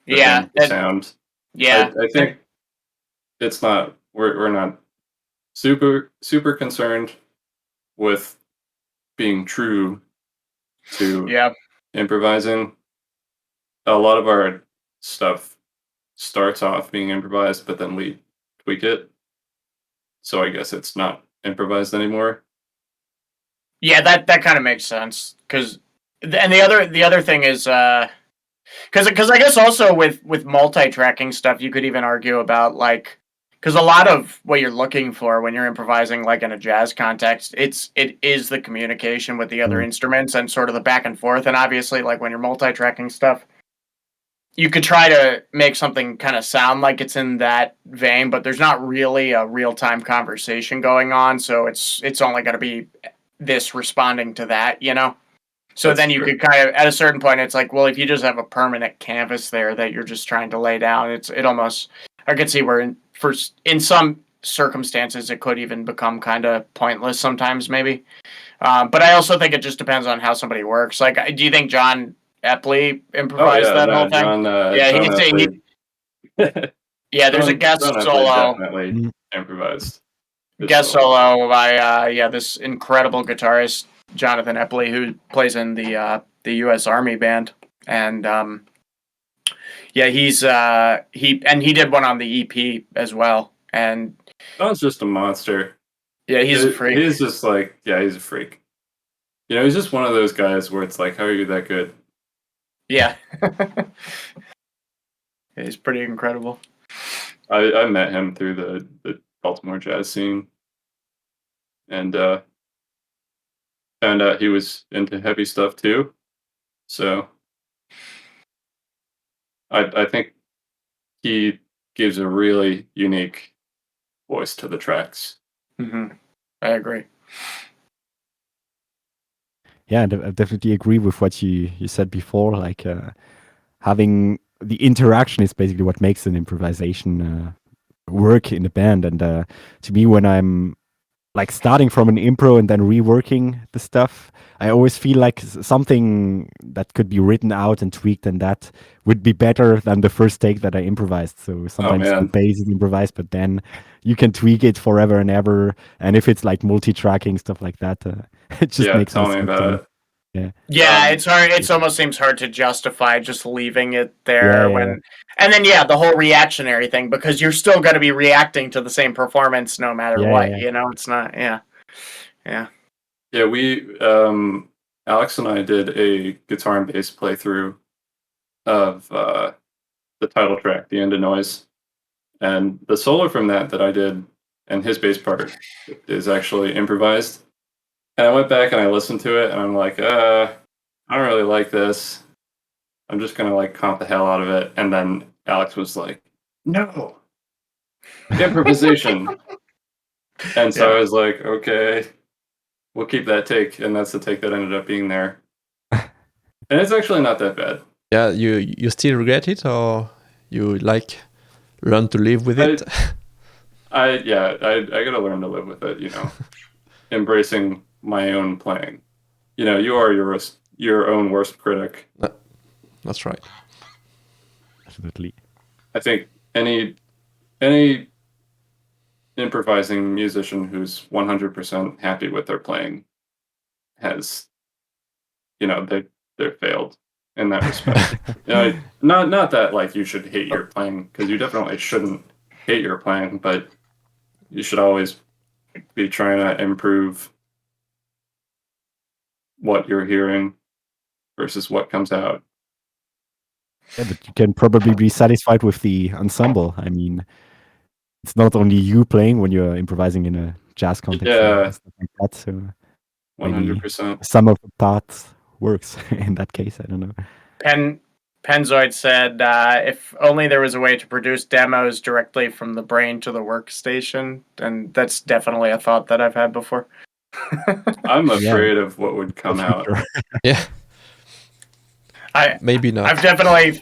the thing to sound. Yeah. I think it's not. We're not super concerned with being true to improvising. A lot of our stuff starts off being improvised, but then we tweak it. So I guess it's not improvised anymore. Yeah, that kind of makes sense because, and the other thing is because I guess also with multi-tracking stuff, you could even argue about like because a lot of what you're looking for when you're improvising, like in a jazz context, it is the communication with the other instruments and sort of the back and forth, and obviously like when you're multi-tracking stuff, you could try to make something kind of sound like it's in that vein, but there's not really a real-time conversation going on, so it's only going to be this responding to that, So That's then you true. could kind of, at a certain point, it's like, well, if you just have a permanent canvas there that you're just trying to lay down, it almost, I could see where in some circumstances it could even become kind of pointless sometimes, maybe. But I also think it just depends on how somebody works. Like, do you think John Epley improvised that whole thing? John. Yeah, John Epley. yeah, there's a guest John Epley solo. definitely improvised. Guest solo by this incredible guitarist Jonathan Epley, who plays in the U.S. Army band, and he did one on the EP as well, and John's just a monster. Yeah, he's a freak. He's just like, he's a freak. He's just one of those guys where it's like, how are you that good? Yeah. He's pretty incredible. I met him through the Baltimore jazz scene, and found out he was into heavy stuff too. So I think he gives a really unique voice to the tracks. Mm-hmm. I agree. Yeah, I definitely agree with what you said before. Like having the interaction is basically what makes an improvisation work in the band. And to me, when I'm like starting from an impro and then reworking the stuff, I always feel like something that could be written out and tweaked, and that would be better than the first take that I improvised. So sometimes the bass is improvised, but then you can tweak it forever and ever. And if it's like multi-tracking stuff like that, it just makes tell me about it. Yeah, it's hard. It almost seems hard to justify just leaving it there and then the whole reactionary thing, because you're still going to be reacting to the same performance no matter what. It's not. Yeah. We Alex and I did a guitar and bass playthrough of the title track, "The End of Noise," and the solo from that I did, and his bass part is actually improvised. And I went back and I listened to it, and I'm like, I don't really like this. I'm just gonna like comp the hell out of it. And then Alex was like, "No, improvisation." And so I was like, okay. we'll keep that take, and that's the take that ended up being there. And it's actually not that bad. Yeah, you still regret it, or you like learn to live with it? I gotta learn to live with it, you know. Embracing my own playing. You know, you are your own worst critic. That's right. Absolutely. I think any improvising musician who's 100% happy with their playing has, you know, they're failed in that respect. You know, not that like you should hate your playing, because you definitely shouldn't hate your playing, but you should always be trying to improve what you're hearing versus what comes out. Yeah, but you can probably be satisfied with the ensemble. I mean, it's not only you playing when you're improvising in a jazz context. Yeah. And stuff like that. So 100%. some of the parts works in that case. I don't know. Penzoid said, if only there was a way to produce demos directly from the brain to the workstation, and that's definitely a thought that I've had before. I'm afraid of what would come out. Yeah. Maybe not. I've definitely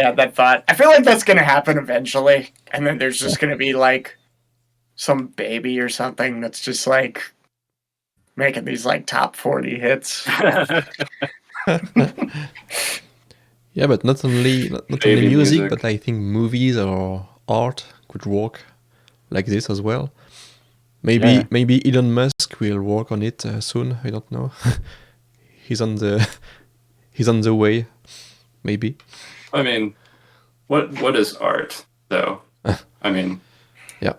had that thought. I feel like that's going to happen eventually, and then there's just going to be like some baby or something that's just like making these like top 40 hits. Yeah, but not only music, but I think movies or art could work like this as well. Maybe Elon Musk will work on it soon. I don't know. He's on the way. Maybe. I mean, what is art though? I mean, yeah.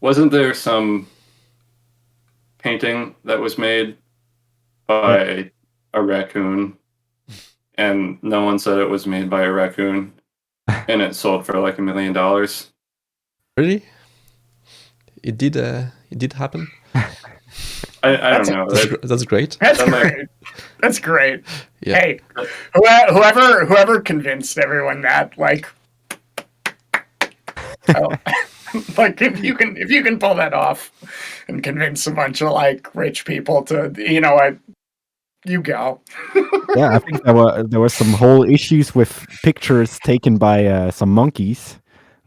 Wasn't there some painting that was made by a raccoon, and no one said it was made by a raccoon, and it sold for like $1 million? Really? It did happen. I don't know. That's great. That's great. That's great. Yeah. Hey, whoever convinced everyone that, like, like if you can pull that off and convince a bunch of like rich people to, you know what, you go. Yeah, I think there were some whole issues with pictures taken by some monkeys,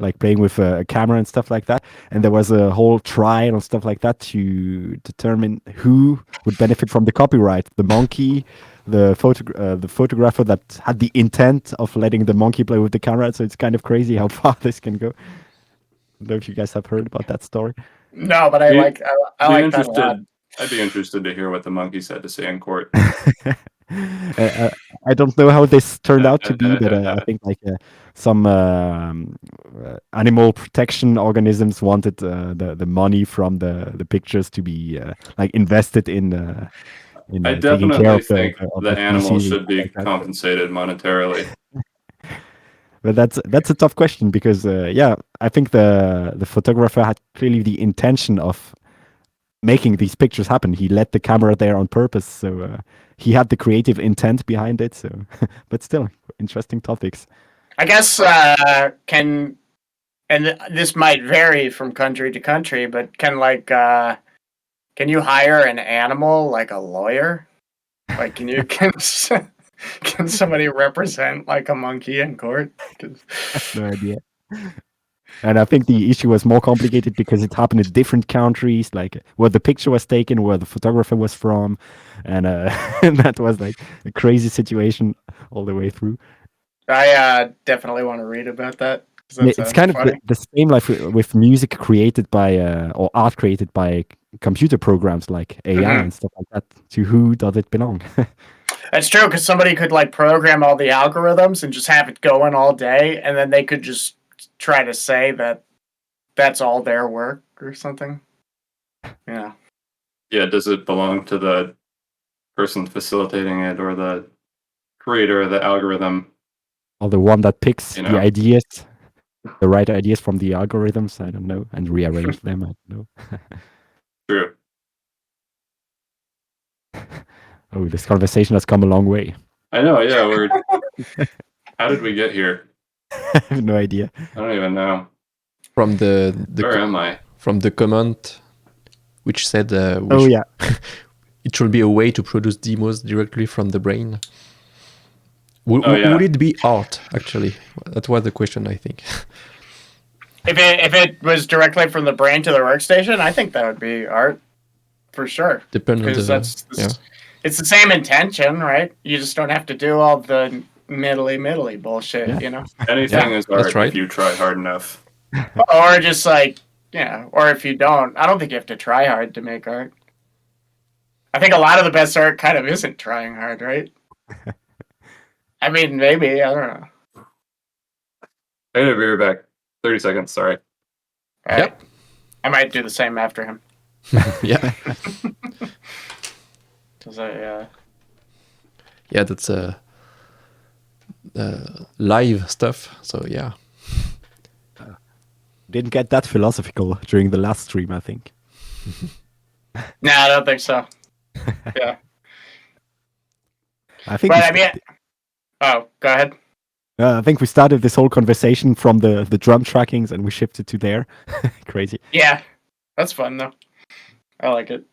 like playing with a camera and stuff like that. And there was a whole trial and stuff like that to determine who would benefit from the copyright: the monkey, the photographer that had the intent of letting the monkey play with the camera. So it's kind of crazy how far this can go. I don't know if you guys have heard about that story. No, but I like that a lot. I'd be interested to hear what the monkeys had to say in court. I don't know how this turned out to be, but I think like some animal protection organisms wanted the money from the pictures to be like invested in I taking care definitely of think of the animals species should be like that. compensated monetarily. But that's a tough question because I think the photographer had clearly the intention of making these pictures happen. He let the camera there on purpose, so he had the creative intent behind it. So, but still, interesting topics. I guess and this might vary from country to country, but can you hire an animal like a lawyer? Like, can somebody represent like a monkey in court? No idea. And I think the issue was more complicated because it happened in different countries, like where the picture was taken, where the photographer was from, and and that was like a crazy situation all the way through. I definitely want to read about that. It's kind of the same like with music created by or art created by computer programs like AI and stuff like that. To who does it belong? That's true, because somebody could like program all the algorithms and just have it going all day, and then they could just try to say that that's all their work or something. Yeah. Yeah, does it belong to the person facilitating it or the creator of the algorithm? Or the one that picks You know. the ideas, the right ideas from the algorithms, I don't know, and rearrange them, I don't know. True. Oh, this conversation has come a long way. I know, yeah, how did we get here? I have no idea. I don't even know. From the Where am I? From the comment which said Oh yeah. it should be a way to produce demos directly from the brain. Yeah. Would it be art, actually? That was the question, I think. If it was directly from the brain to the workstation, I think that would be art for sure. Depends on Because the... it's the same intention, right? You just don't have to do all the middly bullshit, you know? Anything is art that's right. if you try hard enough. Or just like, or if you don't. I don't think you have to try hard to make art. I think a lot of the best art kind of isn't trying hard, right? I mean, maybe, I don't know. I'm gonna be right back. 30 seconds, sorry. All right. I might do the same after him. Yeah. Yeah, that's live stuff. So yeah. Didn't get that philosophical during the last stream, I think. No, I don't think so. Yeah. I think. But I mean, go ahead. I think we started this whole conversation from the drum trackings and we shifted to there. Crazy. Yeah, that's fun though. I like it.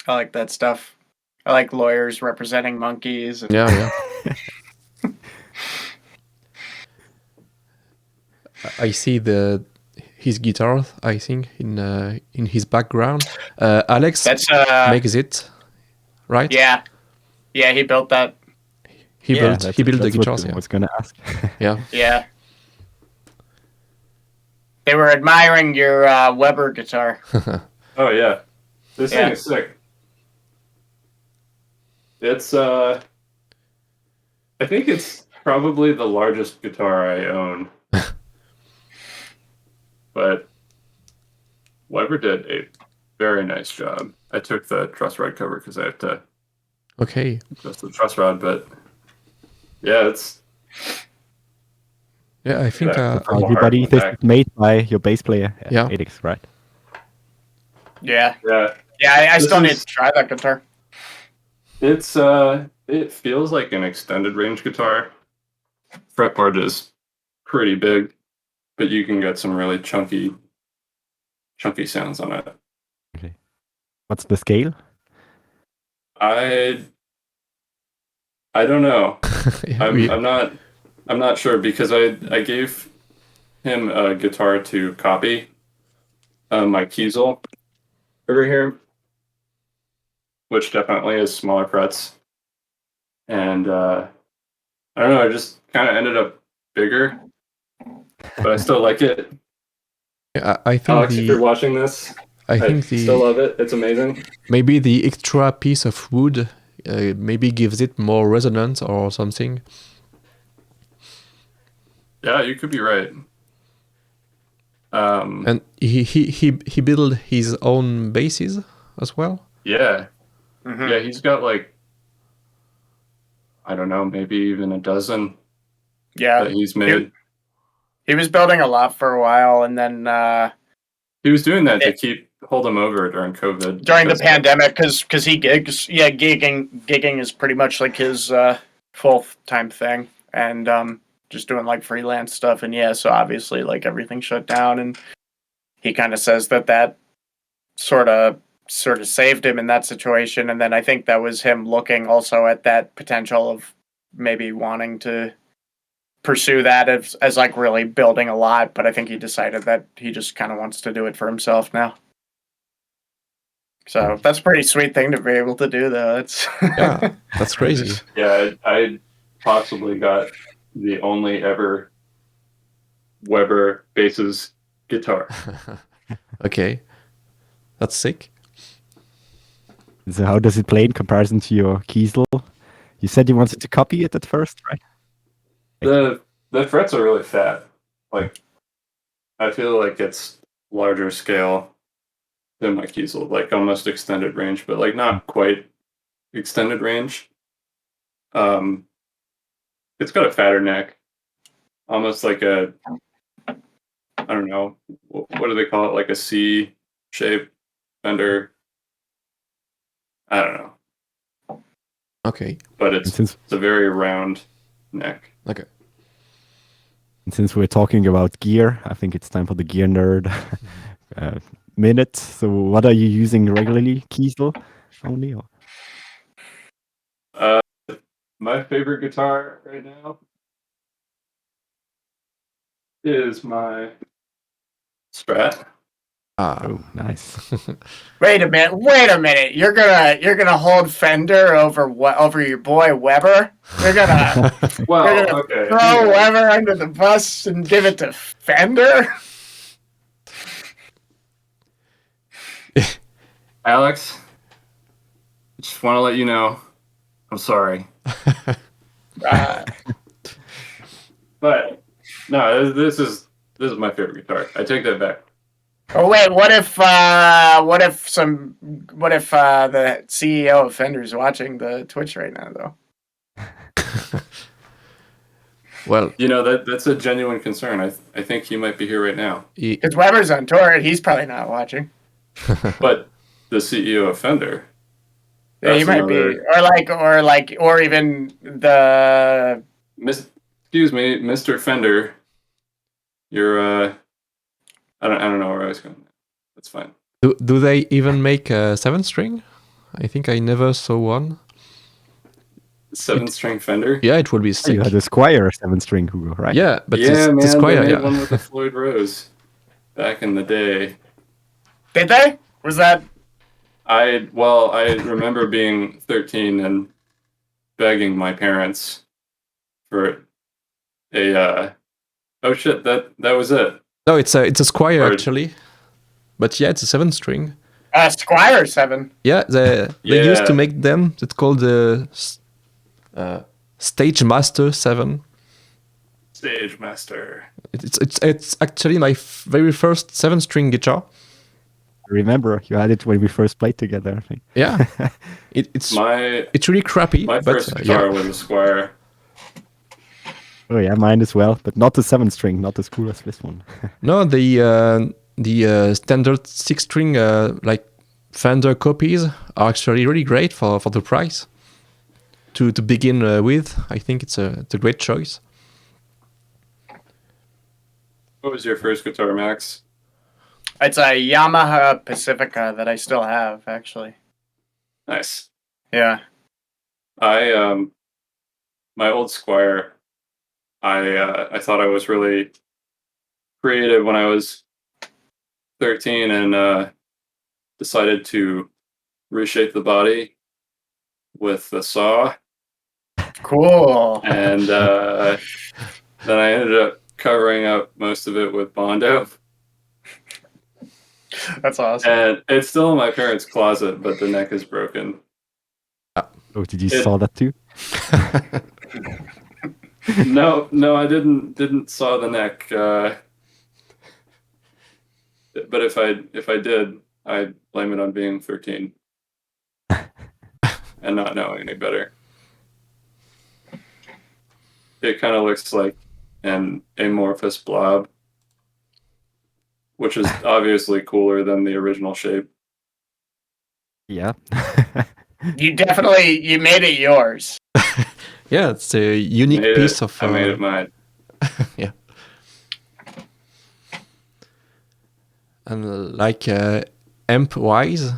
I like that stuff. I like lawyers representing monkeys. And... Yeah. I see his guitar, I think, in his background. Alex makes it, right? Yeah, he built that. He built the guitars. I was gonna ask. Yeah. They were admiring your Weber guitar. Oh yeah, this thing is sick. It's I think it's probably the largest guitar I own. But Weber did a very nice job. I took the truss rod cover because I have to adjust the truss rod, but yeah, it's... Yeah, I think... everybody, this is made by your bass player, Edix, right? Yeah, I still need to try that guitar. It's it feels like an extended range guitar. Fretboard is pretty big, but you can get some really chunky sounds on it. Okay. What's the scale? I don't know. I'm not sure because I gave him a guitar to copy my Kiesel over here, which definitely is smaller frets. And I don't know, I just kind of ended up bigger, but I still like it. Yeah, I think Alex, if you're watching this, I still love it. It's amazing. Maybe the extra piece of wood maybe gives it more resonance or something. Yeah, you could be right. And he built his own basses as well. Yeah. Mm-hmm. Yeah, he's got like, I don't know, maybe even a dozen. Yeah, that he's made. He was building a lot for a while, and then he was doing that to hold him over during COVID. During the pandemic, because he gigs. Yeah, gigging is pretty much like his full-time thing, and just doing like freelance stuff. And yeah, so obviously like everything shut down, and he kind of says that sort of saved him in that situation. And then I think that was him looking also at that potential of maybe wanting to pursue that as like really building a lot, but I think he decided that he just kind of wants to do it for himself now. So that's a pretty sweet thing to be able to do, though. Yeah, that's crazy. Yeah, I possibly got the only ever Weber basses guitar. Okay, that's sick. So how does it play in comparison to your Kiesel? You said you wanted to copy it at first, right? The frets are really fat. Like, I feel like it's larger scale than my Kiesel, like almost extended range, but like not quite extended range. It's got a fatter neck, almost like I don't know, what do they call it? Like a C shape Fender. I don't know. Okay. But it's a very round neck. Okay. And since we're talking about gear, I think it's time for the gear nerd. minute. So what are you using regularly? Kiesel only? Or? My favorite guitar right now is my Strat. Oh, nice. Wait a minute. You're gonna hold Fender over your boy Weber? You're gonna Well, okay. throw anyway. Weber under the bus and give it to Fender? Alex, just want to let you know, I'm sorry. But no, this is my favorite guitar. I take that back. Oh wait, what if the CEO of Fender's watching the Twitch right now though? Well, You know, that's a genuine concern. I think he might be here right now. Because Weber's on tour and he's probably not watching. But the CEO of Fender. Yeah, he might be, or even the. Excuse me, Mr. Fender. You're I don't know where I was going. That's fine. do they even make a 7-string? I think I never saw one. 7-string Fender. Yeah, it would be Oh, sick. you had a Squire 7-string, Hugo, right? Yeah, but Yeah, man, the Squire, they made yeah. one with the Floyd Rose back in the day. Did they? Was that? I remember being 13 and begging my parents for a oh shit, that was it. No, it's a Squire Or- actually. But yeah, it's a 7-string. Squire 7. Yeah, they used to Yeah. make them. It's called the Stage Master 7. Stage Master. It's actually my very first 7-string guitar. I remember you had it when we first played together, I think. Yeah, it's really crappy. My but, first guitar was a Squire. Oh yeah, mine as well, but not the 7-string, not as cool as this one. No, the standard 6-string like Fender copies are actually really great for the price. To begin with, I think it's a great choice. What was your first guitar, Max? It's a Yamaha Pacifica that I still have, actually. Nice. Yeah. I my old Squire. I thought I was really creative when I was 13 and decided to reshape the body with the saw, Cool. and then I ended up covering up most of it with Bondo, That's awesome. and it's still in my parents' closet, but the neck is broken. Oh, did you saw that too? No, I didn't saw the neck. But if I did, I'd blame it on being 13 and not knowing any better. It kind of looks like an amorphous blob, which is obviously cooler than the original shape. Yeah. You made it yours. Yeah, it's a unique piece of. I made it mine. Yeah. And like amp wise,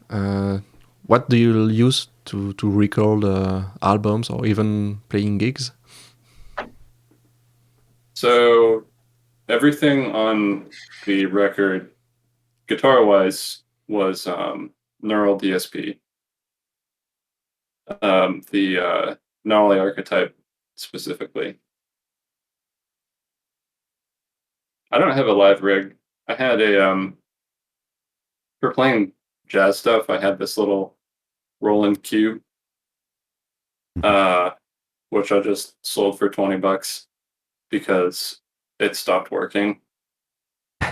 what do you use to record albums or even playing gigs? So everything on the record, guitar-wise, was Neural DSP. The Gnarly archetype specifically. I don't have a live rig. I had a for playing jazz stuff. I had this little Roland Cube, which I just sold for $20 because it stopped working.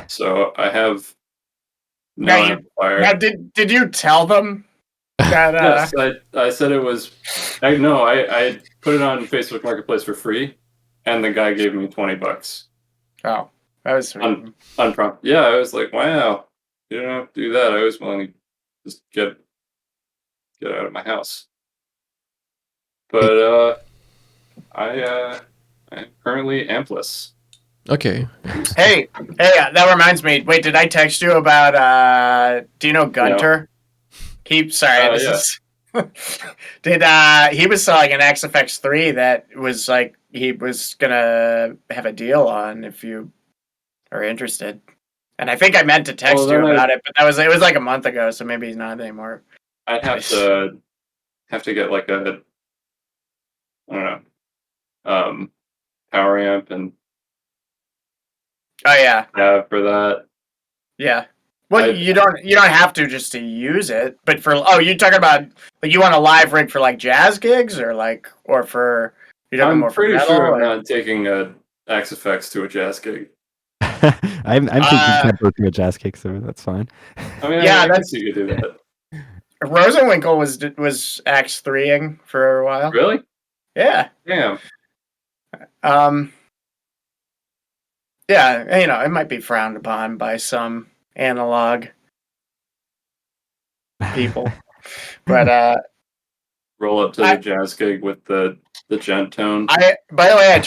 So I have no amplifier. Now, did you tell them that? Yes, I said it was. I put it on Facebook Marketplace for free, and the guy gave me $20. Oh, that was sweet. Unprompted. Yeah, I was like, wow, you don't have to do that. I was willing to just get out of my house. But I'm currently ampless. Okay. Hey, that reminds me. Wait, did I text you about do you know Gunter? Sorry, yeah. He was selling an XFX3 that was like he was gonna have a deal on if you are interested. And I think I meant to text you about it, but it was like a month ago, so maybe he's not anymore. I'd have to get like a, I don't know, power amp and Oh yeah, for that. yeah. Well, you don't have to just to use it, but you're talking about like you want a live rig for like jazz gigs or for you're talking more for pretty metal, sure or? I'm not taking a XFX to a jazz gig. I'm thinking Kemper to a jazz kick, so that's fine. I mean, Yeah, I guess you could do that. Rosenwinkel was X3ing for a while. Really? Yeah. Damn. Yeah, it might be frowned upon by some analog people, but Roll up to the jazz gig with the gent tone. by the way, I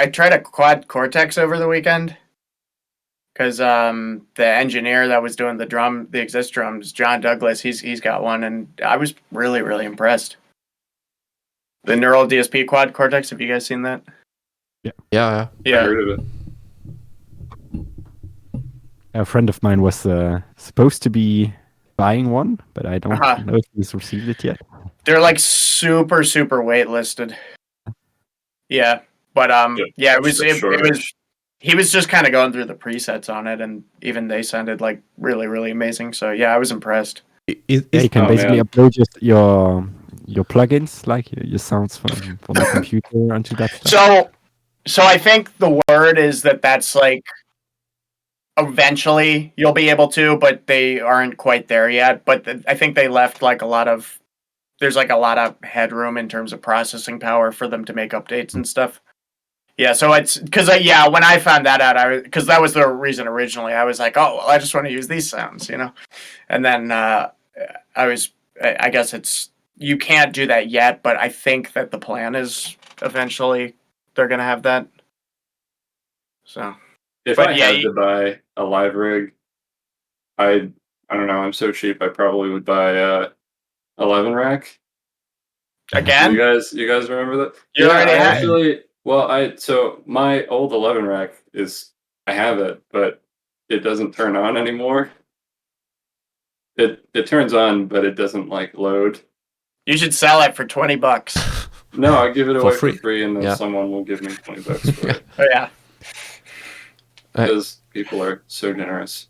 tried a quad Cortex over the weekend because the engineer that was doing the Exist drums, John Douglas, he's got one, and I was really, really impressed. The Neural DSP quad Cortex. Have you guys seen that? Yeah. I heard of it. A friend of mine was supposed to be buying one, but I don't know if he's received it yet. They're like super, super waitlisted. Yeah, but it was he was just kind of going through the presets on it, and even they sounded like really, really amazing. So yeah, I was impressed. You can basically upload just your plugins, like your sounds from the computer onto that stuff. So I think the word is that's like eventually you'll be able to, but they aren't quite there yet. But I think they left like there's like a lot of headroom in terms of processing power for them to make updates and stuff. Yeah, so it's because when I found that out, because that was the reason originally. I was like, oh, well, I just want to use these sounds, and then I guess you can't do that yet, but I think that the plan is eventually they're gonna have that. So if I had to buy a live rig, I don't know. I'm so cheap. I probably would buy 11 rack. Again? You guys remember that? You already had actually. Well, so my old 11 rack I have it, but it doesn't turn on anymore. It turns on, but it doesn't like load. You should sell it for $20. No, I give it away for free, and then someone will give me $20 for it. Oh yeah. Because people are so generous.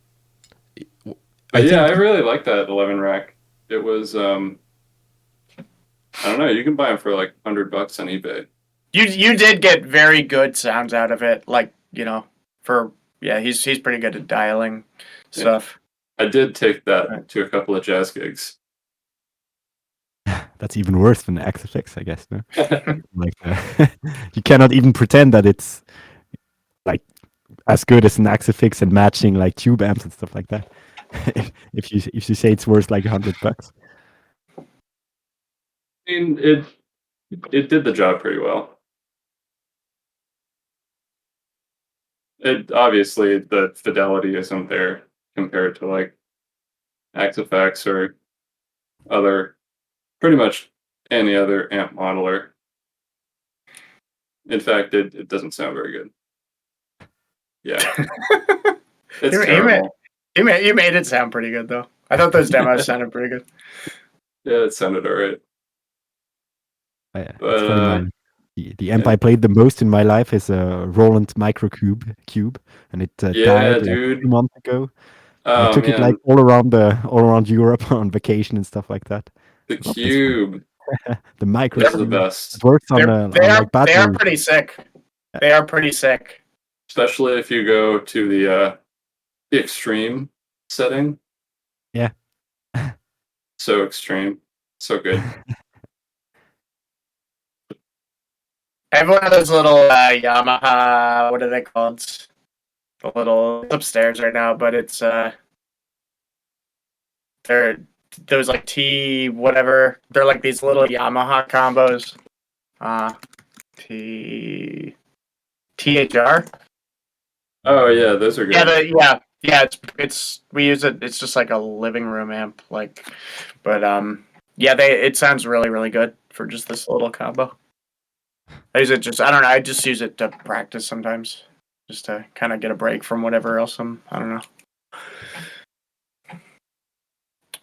I really like that 11 rack. It was I don't know. You can buy them for like $100 on eBay. You did get very good sounds out of it, like he's pretty good at dialing stuff. I did take that to a couple of jazz gigs. That's even worse than the XFX, I guess. No? You cannot even pretend that it's like as good as an XFX and matching like tube amps and stuff like that. if you say it's worth like $100. I mean, it did the job pretty well. It obviously the fidelity isn't there compared to like XFX or pretty much any other amp modeler. In fact, it doesn't sound very good. Yeah, it's terrible. You made it sound pretty good though. I thought those demos sounded pretty good. Yeah, it sounded alright. But the amp I played the most in my life is a Roland Microcube, and it died like 2 months ago. I took it like all around Europe on vacation and stuff like that. The Cube, the Microcube, that's the best. It works on they are pretty sick. They are pretty sick, especially if you go to the extreme setting. Yeah, so extreme, so good. I have one of those little Yamaha. What are they called? It's upstairs right now, but it's they're those like T whatever. They're like these little Yamaha combos. T THR. Oh yeah, those are good. Yeah. It's we use it. It's just like a living room amp, like, but yeah, it sounds really really good for just this little combo. I don't know. I just use it to practice sometimes, just to kind of get a break from whatever else I don't know.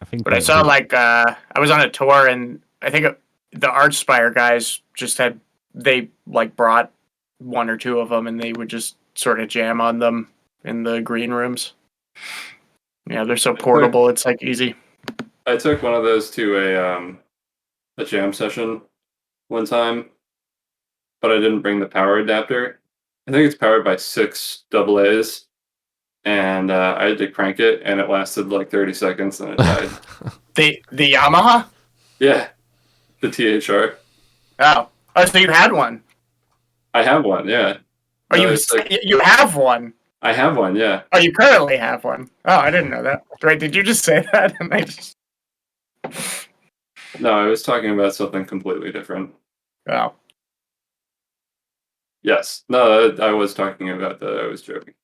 I think. But I saw I was on a tour and I think the Archspire guys they brought one or two of them and they would just sort of jam on them in the green rooms. Yeah, they're so portable. It's like easy. I took one of those to a jam session one time, but I didn't bring the power adapter. I think it's powered by 6 AA's, and I had to crank it, and it lasted like 30 seconds, and it died. The Yamaha? Yeah, the THR. Oh, so you had one? I have one, yeah. Oh, you have one? I have one, yeah. Oh, you currently have one? Oh, I didn't know that. Wait, did you just say that? And I just... No, I was talking about something completely different. Oh. Yes. No, I was talking about that. I was joking.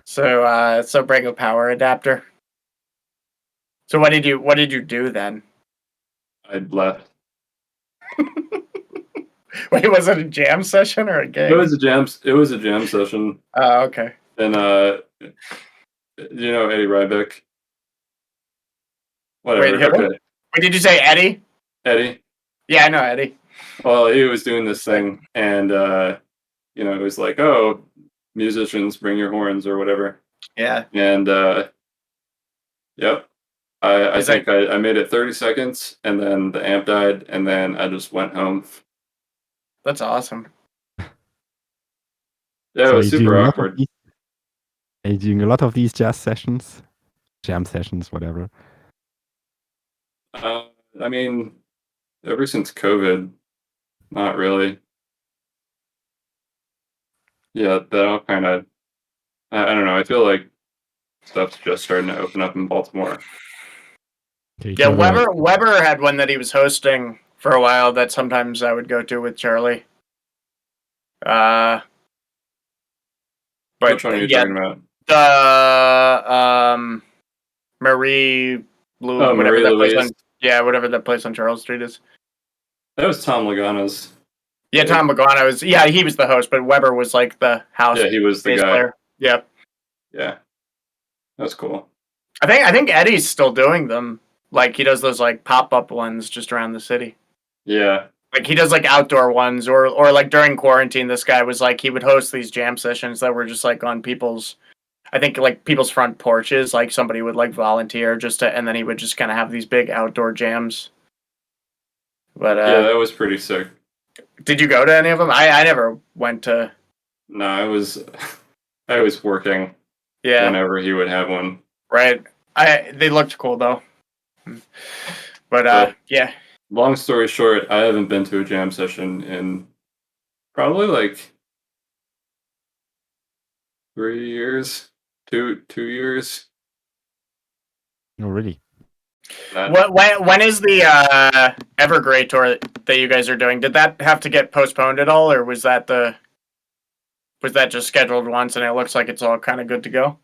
So bring a power adapter. So what did you do then? I left. Wait, was it a jam session or a game? It was a jam session. Oh, okay. And you know Eddie Ryback? Whatever. Wait, okay. Wait, did you say Eddie? Eddie? Yeah, I know Eddie. Well, he was doing this thing, and it was like, oh, musicians, bring your horns or whatever. Yeah. And yep. I think I made it 30 seconds, and then the amp died, and then I just went home. That's awesome. Yeah, it was super awkward. Are you doing a lot of these jam sessions, whatever? I mean, ever since COVID, not really. Yeah, that all kind of, I don't know, I feel like stuff's just starting to open up in Baltimore. Okay, yeah, Weber had one that he was hosting for a while that sometimes I would go to with Charlie. But Which one are you talking about? The Marie Lou, Oh, whatever Marie that place Louise. whatever that place on Charles Street is. That was Tom Lagana's. Yeah, Tom Magana was. Yeah, he was the host, but Weber was like the house. Yeah, he was the bass guy. player. Yep. Yeah, that's cool. I think Eddie's still doing them. Like he does those like pop up ones just around the city. Yeah, Like he does like outdoor ones, or like during quarantine, this guy was like he would host these jam sessions that were just like on people's, I think like people's front porches. Like somebody would like volunteer and then he would just kind of have these big outdoor jams. But yeah, that was pretty sick. Did you go to any of them? I never went to. No, I was working. Yeah. Whenever he would have one. Right. They looked cool though. But yeah. Long story short, I haven't been to a jam session in probably like 3 years, 2 years. Oh, really? When is the Evergrey tour that you guys are doing? Did that have to get postponed at all, or was that just scheduled once and it looks like it's all kind of good to go?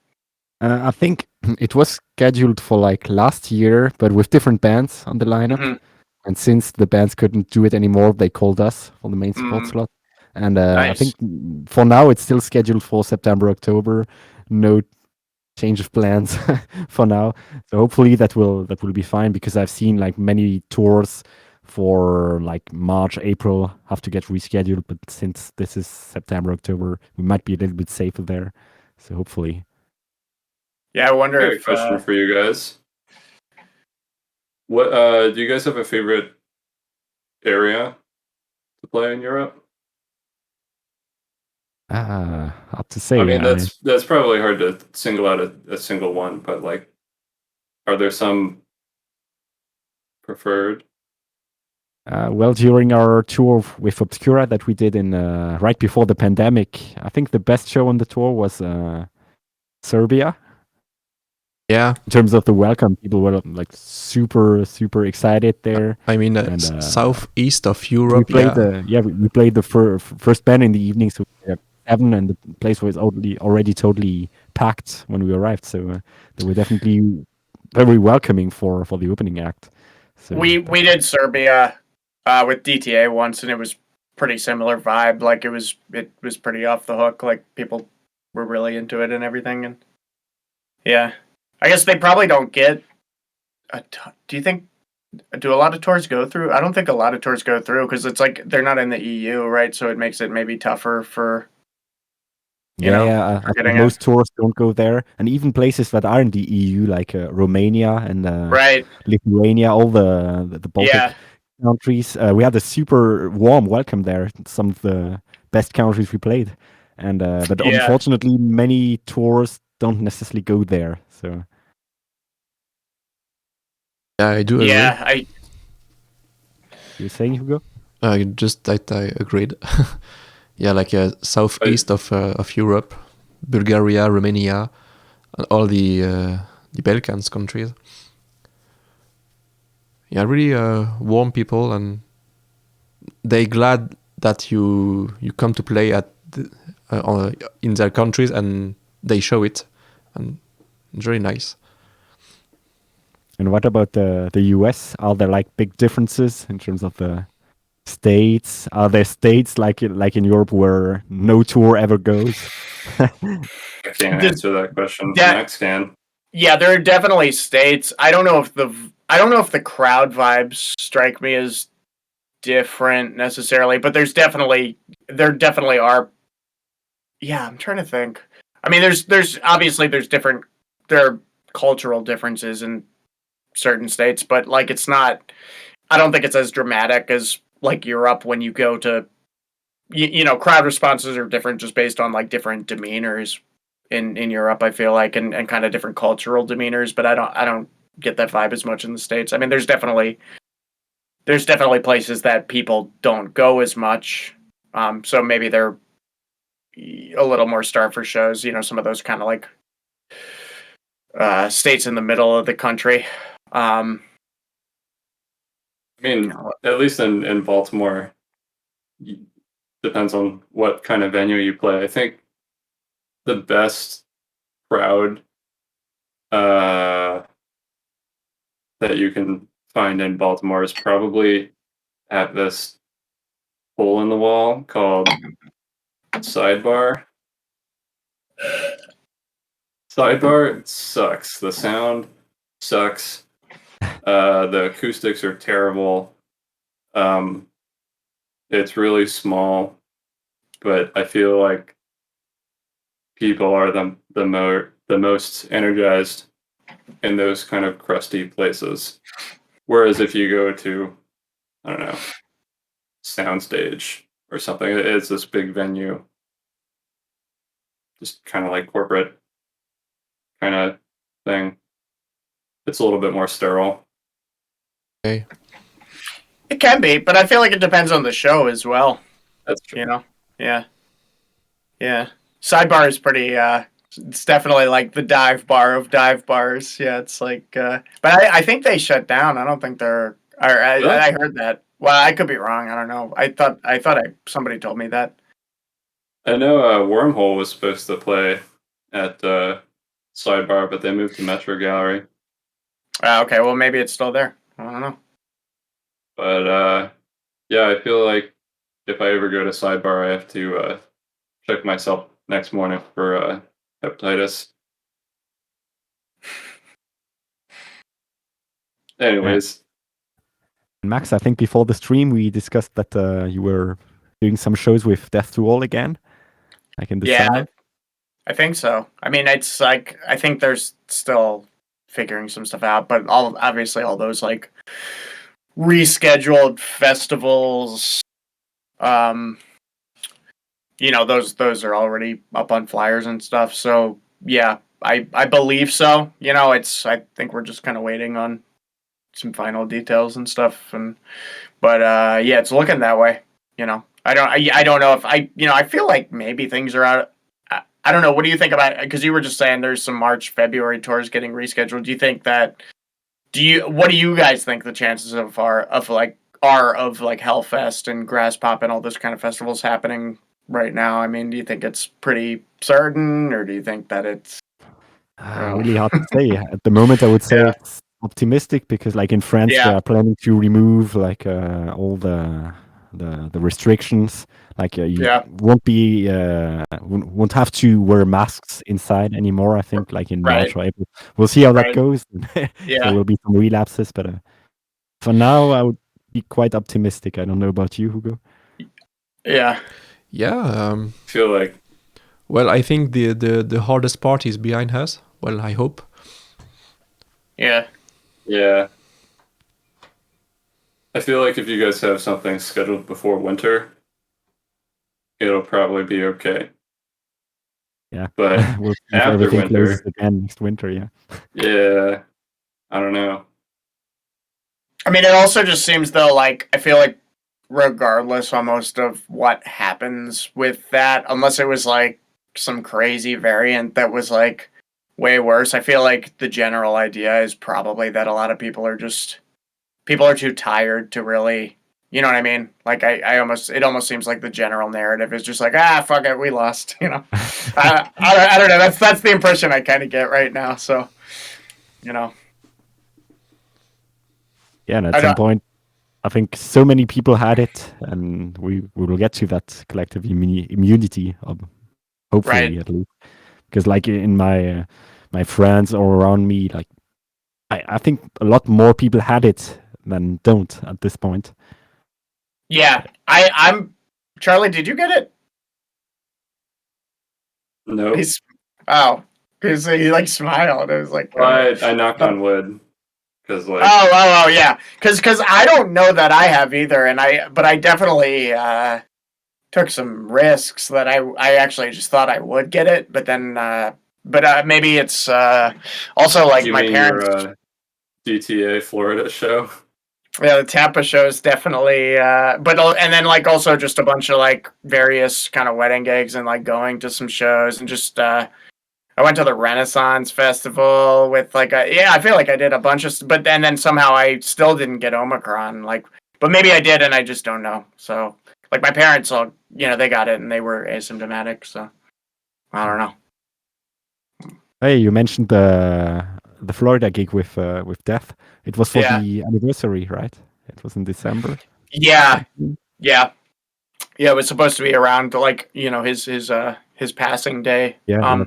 I think it was scheduled for like last year, but with different bands on the lineup. Mm-hmm. And since the bands couldn't do it anymore, they called us for the main support slot. And Nice. I think for now it's still scheduled for September, October. No change of plans for now. So hopefully that will be fine, because I've seen like many tours for like March, April have to get rescheduled. But since this is September, October, we might be a little bit safer there. So hopefully. Yeah, I wonder Great if question for you guys. What do you guys have a favorite area to play in Europe? Hard to say. I mean, that's probably hard to single out a single one, but like, are there some preferred? Well, during our tour with Obscura that we did in right before the pandemic, I think the best show on the tour was Serbia. Yeah, In terms of the welcome, people were like super excited there. I mean, And, southeast of We Europe. played Yeah, we played the first band in the evening, so we had 7, and the place was already totally packed when we arrived. So they were definitely very welcoming for the opening act. So We did Serbia with DTA once, and it was pretty similar vibe. Like it was pretty off the hook. Like people were really into it and everything. And yeah, I guess they probably don't get. Do you think? Do a lot of tours go through? I don't think a lot of tours go through because it's like they're not in the EU, right? So it makes it maybe tougher for. You know, I think getting most tours don't go there, and even places that are in the EU, like Romania and right. Lithuania, all the Baltic Yeah. countries. We had a super warm welcome there. Some of the best countries we played, and but Yeah. unfortunately, many tours don't necessarily go there. So yeah, I do agree. Yeah. you're saying, Hugo? I agreed. Yeah, like southeast of Europe, Bulgaria, Romania, and all the Balkans countries. Yeah, really warm people, and they glad that you come to play at in their countries, and they show it, and it's very nice. And what about the US? Are there like big differences in terms of the states? Are there states like in Europe where no tour ever goes? I can't answer that question. Max can. Yeah, there are definitely states. I don't know if the crowd vibes strike me as different necessarily, but there definitely are. Yeah, I'm trying to think. I mean, there's obviously there are cultural differences in certain states, but like it's not. I don't think it's as dramatic as like Europe when you go to. Crowd responses are different just based on like different demeanors in Europe. I feel like and kind of different cultural demeanors, but I don't get that vibe as much in the States. I mean, there's definitely places that people don't go as much, so maybe they're a little more starved for shows. Some of those kind of like states in the middle of the country. I mean, at least in Baltimore, depends on what kind of venue you play. I think the best crowd that you can find in Baltimore is probably at this hole in the wall called Sidebar. Sidebar sucks. The sound sucks. The acoustics are terrible. It's really small, but I feel like people are the most energized in those kind of crusty places. Whereas if you go to, I don't know, Soundstage or something, it's this big venue, just kind of like corporate kind of thing. It's a little bit more sterile. Okay. It can be, but I feel like it depends on the show as well. That's true. Yeah. Sidebar is pretty. It's definitely like the dive bar of dive bars. Yeah, it's like. But I think they shut down. I don't think they're. I heard that. Well, I could be wrong. I don't know. I thought somebody told me that. I know Wormhole was supposed to play at Sidebar, but they moved to Metro Gallery. Okay, well maybe it's still there. I don't know. But yeah, I feel like if I ever go to Sidebar, I have to check myself next morning for hepatitis. Anyways. Max, I think before the stream we discussed that you were doing some shows with Death to All again, like in the summer. I think so. I mean, it's like I think there's still figuring some stuff out, but obviously all those like rescheduled festivals, those are already up on flyers and stuff. So yeah, I believe so. I think we're just kind of waiting on some final details and stuff, but yeah, it's looking that way. I don't know if I feel like maybe things are I don't know. What do you think about it? Because you were just saying there's some March, February tours getting rescheduled. Do you think that? What do you guys think the chances are of like Hellfest and Grass Pop and all those kind of festivals happening right now? I mean, do you think it's pretty certain, or do you think that it's Really hard to say. At the moment, I would say Yeah. it's optimistic because, like in France, they Yeah. are planning to remove like all the restrictions. Like you Yeah. won't have to wear masks inside anymore. I think like in Right. March or April. We'll see how that Right. goes. Yeah. There will be some relapses, but for now, I would be quite optimistic. I don't know about you, Hugo. Yeah. Yeah. I feel like Well, I think the hardest part is behind us. Well, I hope. Yeah. yeah. I feel like if you guys have something scheduled before winter, it'll probably be okay. Yeah, But we'll see if after everything winter, closes again next winter. Yeah. yeah, I don't know. I mean, it also just seems though like I feel like regardless almost of what happens with that, unless it was like some crazy variant that was like way worse, I feel like the general idea is probably that a lot of people are too tired to really, you know what I mean? Like it almost seems like the general narrative is just like, fuck it, we lost, you know. I don't know. That's the impression I kind of get right now. So, you know. Yeah, and at some point, I think so many people had it, and we will get to that collective immunity, hopefully Right. at least. Because like in my my friends or around me, like I think a lot more people had it than don't at this point. Yeah, I'm Charlie. Did you get it? Nope. Because he like smiled. It was like, I knocked on wood because like yeah. Because I don't know that I have either, but I definitely took some risks that I actually just thought I would get it, but then maybe it's also like you my mean parents. your GTA Florida show? Yeah, the Tampa show is definitely, and then like also just a bunch of like various kind of wedding gigs and like going to some shows and just I went to the Renaissance Festival with like I feel like I did a bunch of, but then somehow I still didn't get Omicron, like, but maybe I did and I just don't know. So like my parents all, they got it and they were asymptomatic, so I don't know. Hey, you mentioned the Florida gig with Death. It was for Yeah. the anniversary, right? It was in December. Yeah. It was supposed to be around like his passing day. Yeah.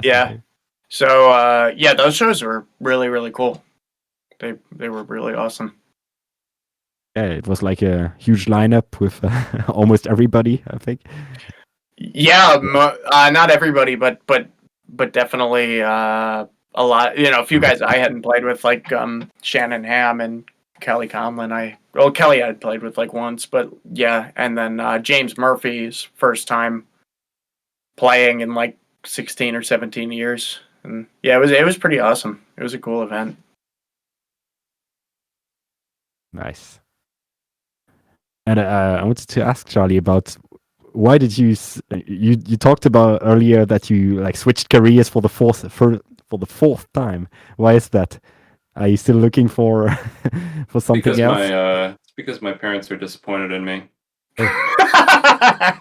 Yeah. Day. So those shows were really, really cool. They were really awesome. Yeah, it was like a huge lineup with almost everybody, I think. Yeah, not everybody, but definitely a lot. A few guys I hadn't played with, like Shannon Ham and Kelly Conlon. Kelly I had played with like once, but yeah, and then James Murphy's first time playing in like 16 or 17 years, and yeah, it was pretty awesome. It was a cool event. Nice. And I wanted to ask Charlie about why did you talked about earlier that you like switched careers for the fourth time. Why is that? Are you still looking for something else? It's because my parents are disappointed in me. I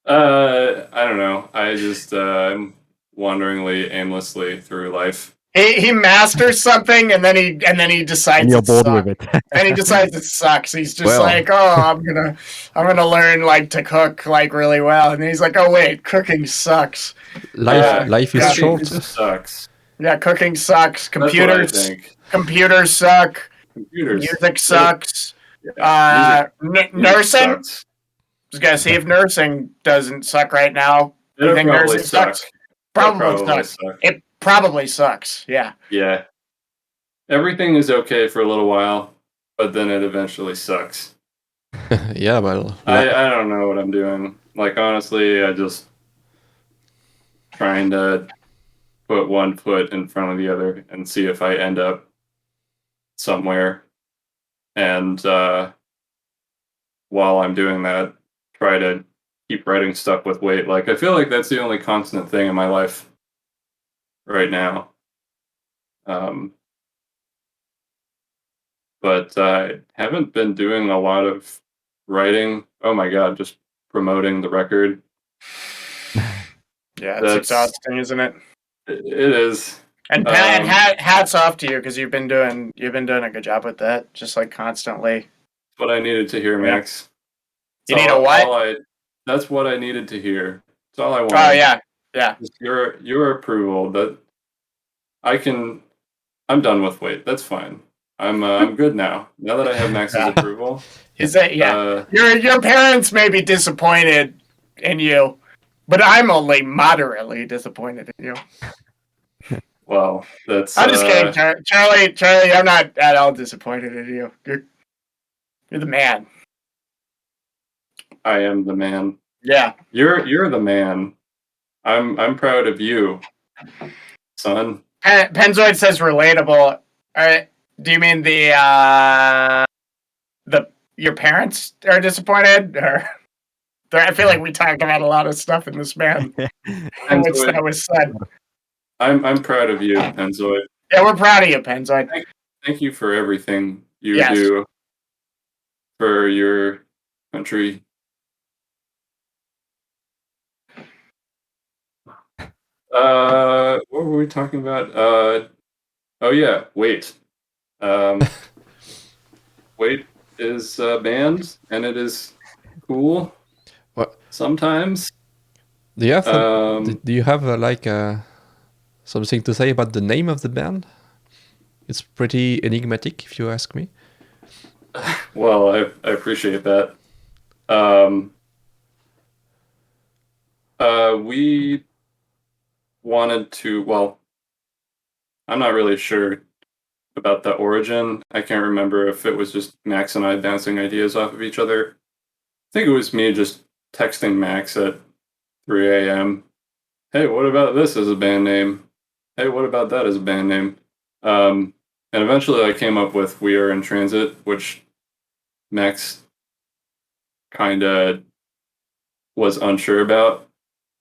don't know. I just I'm wanderingly, aimlessly through life. He masters something and then he decides and you're bored with it. and he decides it sucks. He's just Well. like, I'm gonna learn like to cook like really well, and then he's like, oh wait, cooking sucks. Life is Cooking short. Sucks. Yeah, cooking sucks. That's what I Computers think. computers suck. Computers. Music sucks. Music Nursing. I sucks. was gonna see if nursing doesn't suck right now. Do you It'll think probably nursing suck. sucks? It'll Probably sucks. suck. It probably sucks. Yeah. Yeah. Everything is okay for a little while, but then it eventually sucks. Yeah, well. I don't know what I'm doing. Like, honestly, I just trying to put one foot in front of the other and see if I end up somewhere. And while I'm doing that, try to keep writing stuff with Wait. Like, I feel like that's the only constant thing in my life right now. But I haven't been doing a lot of writing. Oh my god, just promoting the record. Yeah, it's That's- exhausting, isn't it? It is. And Pat, hats off to you because you've been doing a good job with that, just like constantly. What I needed to hear, Yeah. Max. You need a what? That's what I needed to hear. That's all I wanted. Oh yeah, yeah. Just your approval that I'm done with Wait. That's fine. I'm good now. Now that I have Max's Yeah. approval. Is that your parents may be disappointed in you, but I'm only moderately disappointed in you. Well, that's. I'm just kidding, Charlie. I'm not at all disappointed in you. You're the man. I am the man. Yeah. You're the man. I'm proud of you, son. Penzoid says relatable. Do you mean your parents are disappointed, or I feel like we talk about a lot of stuff in this man. That was said. I'm proud of you, Penzoid. Yeah, we're proud of you, Penzoid. Thank you for everything you do for your country. What were we talking about? Oh yeah, Wait. Wait is a band, and it is cool. What? Sometimes. Do you have something to say about the name of the band? It's pretty enigmatic, if you ask me. Well, I appreciate that. We wanted to. Well, I'm not really sure about the origin. I can't remember if it was just Max and I bouncing ideas off of each other. I think it was me just texting Max at 3 a.m. Hey, what about this as a band name? Hey, what about that as a band name? And eventually I came up with We Are in Transit, which Max kind of was unsure about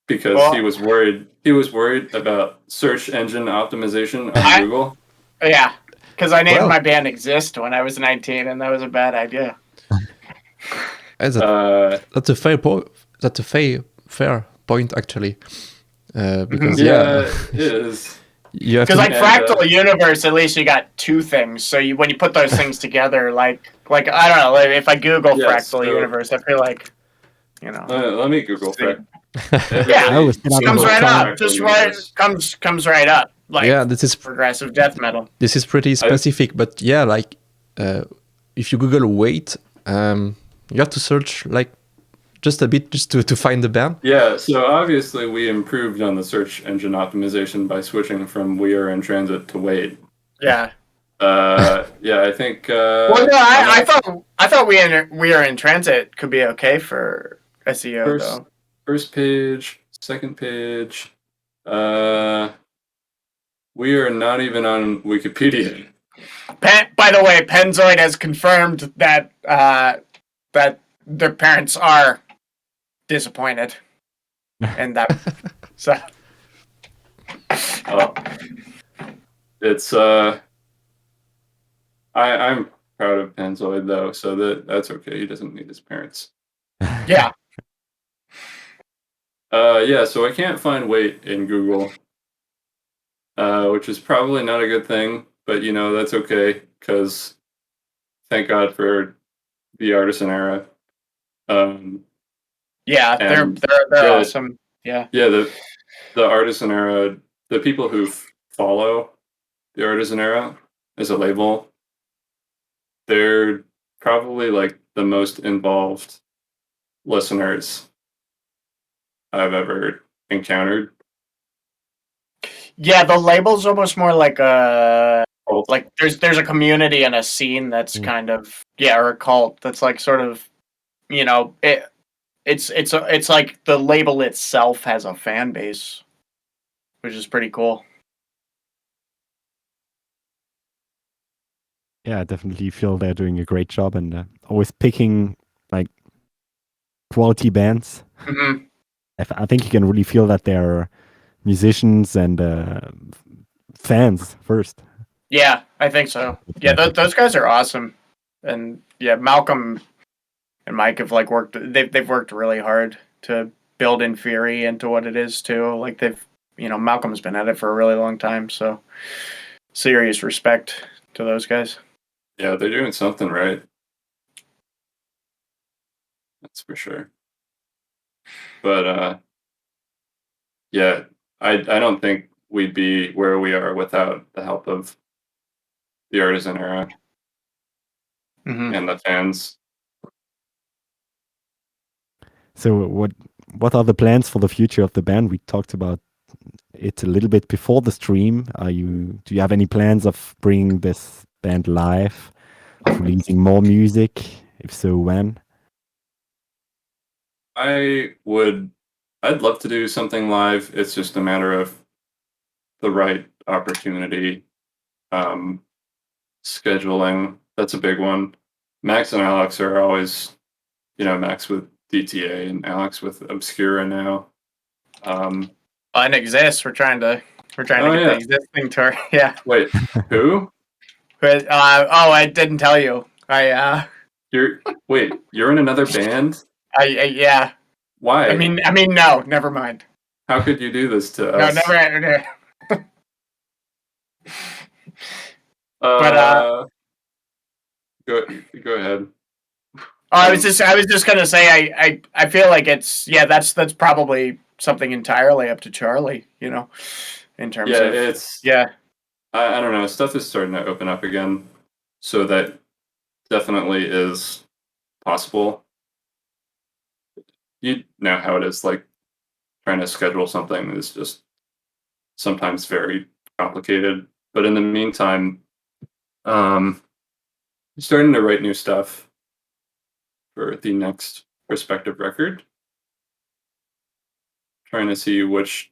because he was worried. He was worried about search engine optimization on Google. Yeah, because I named my band Exist when I was 19, and that was a bad idea. That's a fair point. That's a fair point, actually. Because it is. Because like Fractal Universe, at least you got two things. So when you put those things together, like I don't know, if I Google Fractal Universe, I feel like, let me Google Fractal. Comes right up. Just comes right up. Like, this is progressive death metal. This is pretty specific, but if you Google Wait, you have to search just a bit just to find the band. Yeah, so obviously we improved on the search engine optimization by switching from We Are in Transit to Wait. Yeah. I think. Well, no, I thought We Are in Transit could be okay for SEO though. First page, second page. We are not even on Wikipedia. By the way, Penzoid has confirmed that that their parents are disappointed, and that so. It's I'm proud of Penzoid though, so that's okay. He doesn't need his parents. Yeah. So I can't find Wait in Google, which is probably not a good thing, but that's okay because thank God for the Artisan era. They're awesome. Yeah. Yeah, the Artisan era, the people who follow the Artisan era as a label, they're probably like the most involved listeners I've ever encountered. Yeah, the label's almost more like a there's a community and a scene that's kind of or a cult that's like sort of it's like the label itself has a fan base, which is pretty cool. Yeah, I definitely feel they're doing a great job and always picking like quality bands. Mhm. I think you can really feel that they're musicians and fans first. Yeah, I think so. Yeah, those guys are awesome, and yeah, Malcolm and Mike have like worked. They've worked really hard to build Inferi into what it is too. Like Malcolm's been at it for a really long time. So serious respect to those guys. Yeah, they're doing something right. That's for sure. But yeah, I don't think we'd be where we are without the help of the Artisan era and the fans. So what are the plans for the future of the band? We talked about it a little bit before the stream. Do you have any plans of bringing this band live, of releasing more music? If so, when? I'd love to do something live. It's just a matter of the right opportunity, scheduling. That's a big one. Max and Alex are always, Max with DTA and Alex with Obscura now. And Exist. We're trying to get the existing tour. Yeah. Wait, who? But I didn't tell you. You're in another band? Yeah. Why? I mean, no. Never mind. How could you do this to No, us? never. But go ahead. I was just gonna say I feel like that's probably something entirely up to Charlie, in terms of I don't know, stuff is starting to open up again, so that definitely is possible. You know how it is, like trying to schedule something is just sometimes very complicated. But in the meantime, starting to write new stuff for the next prospective record. Trying to see which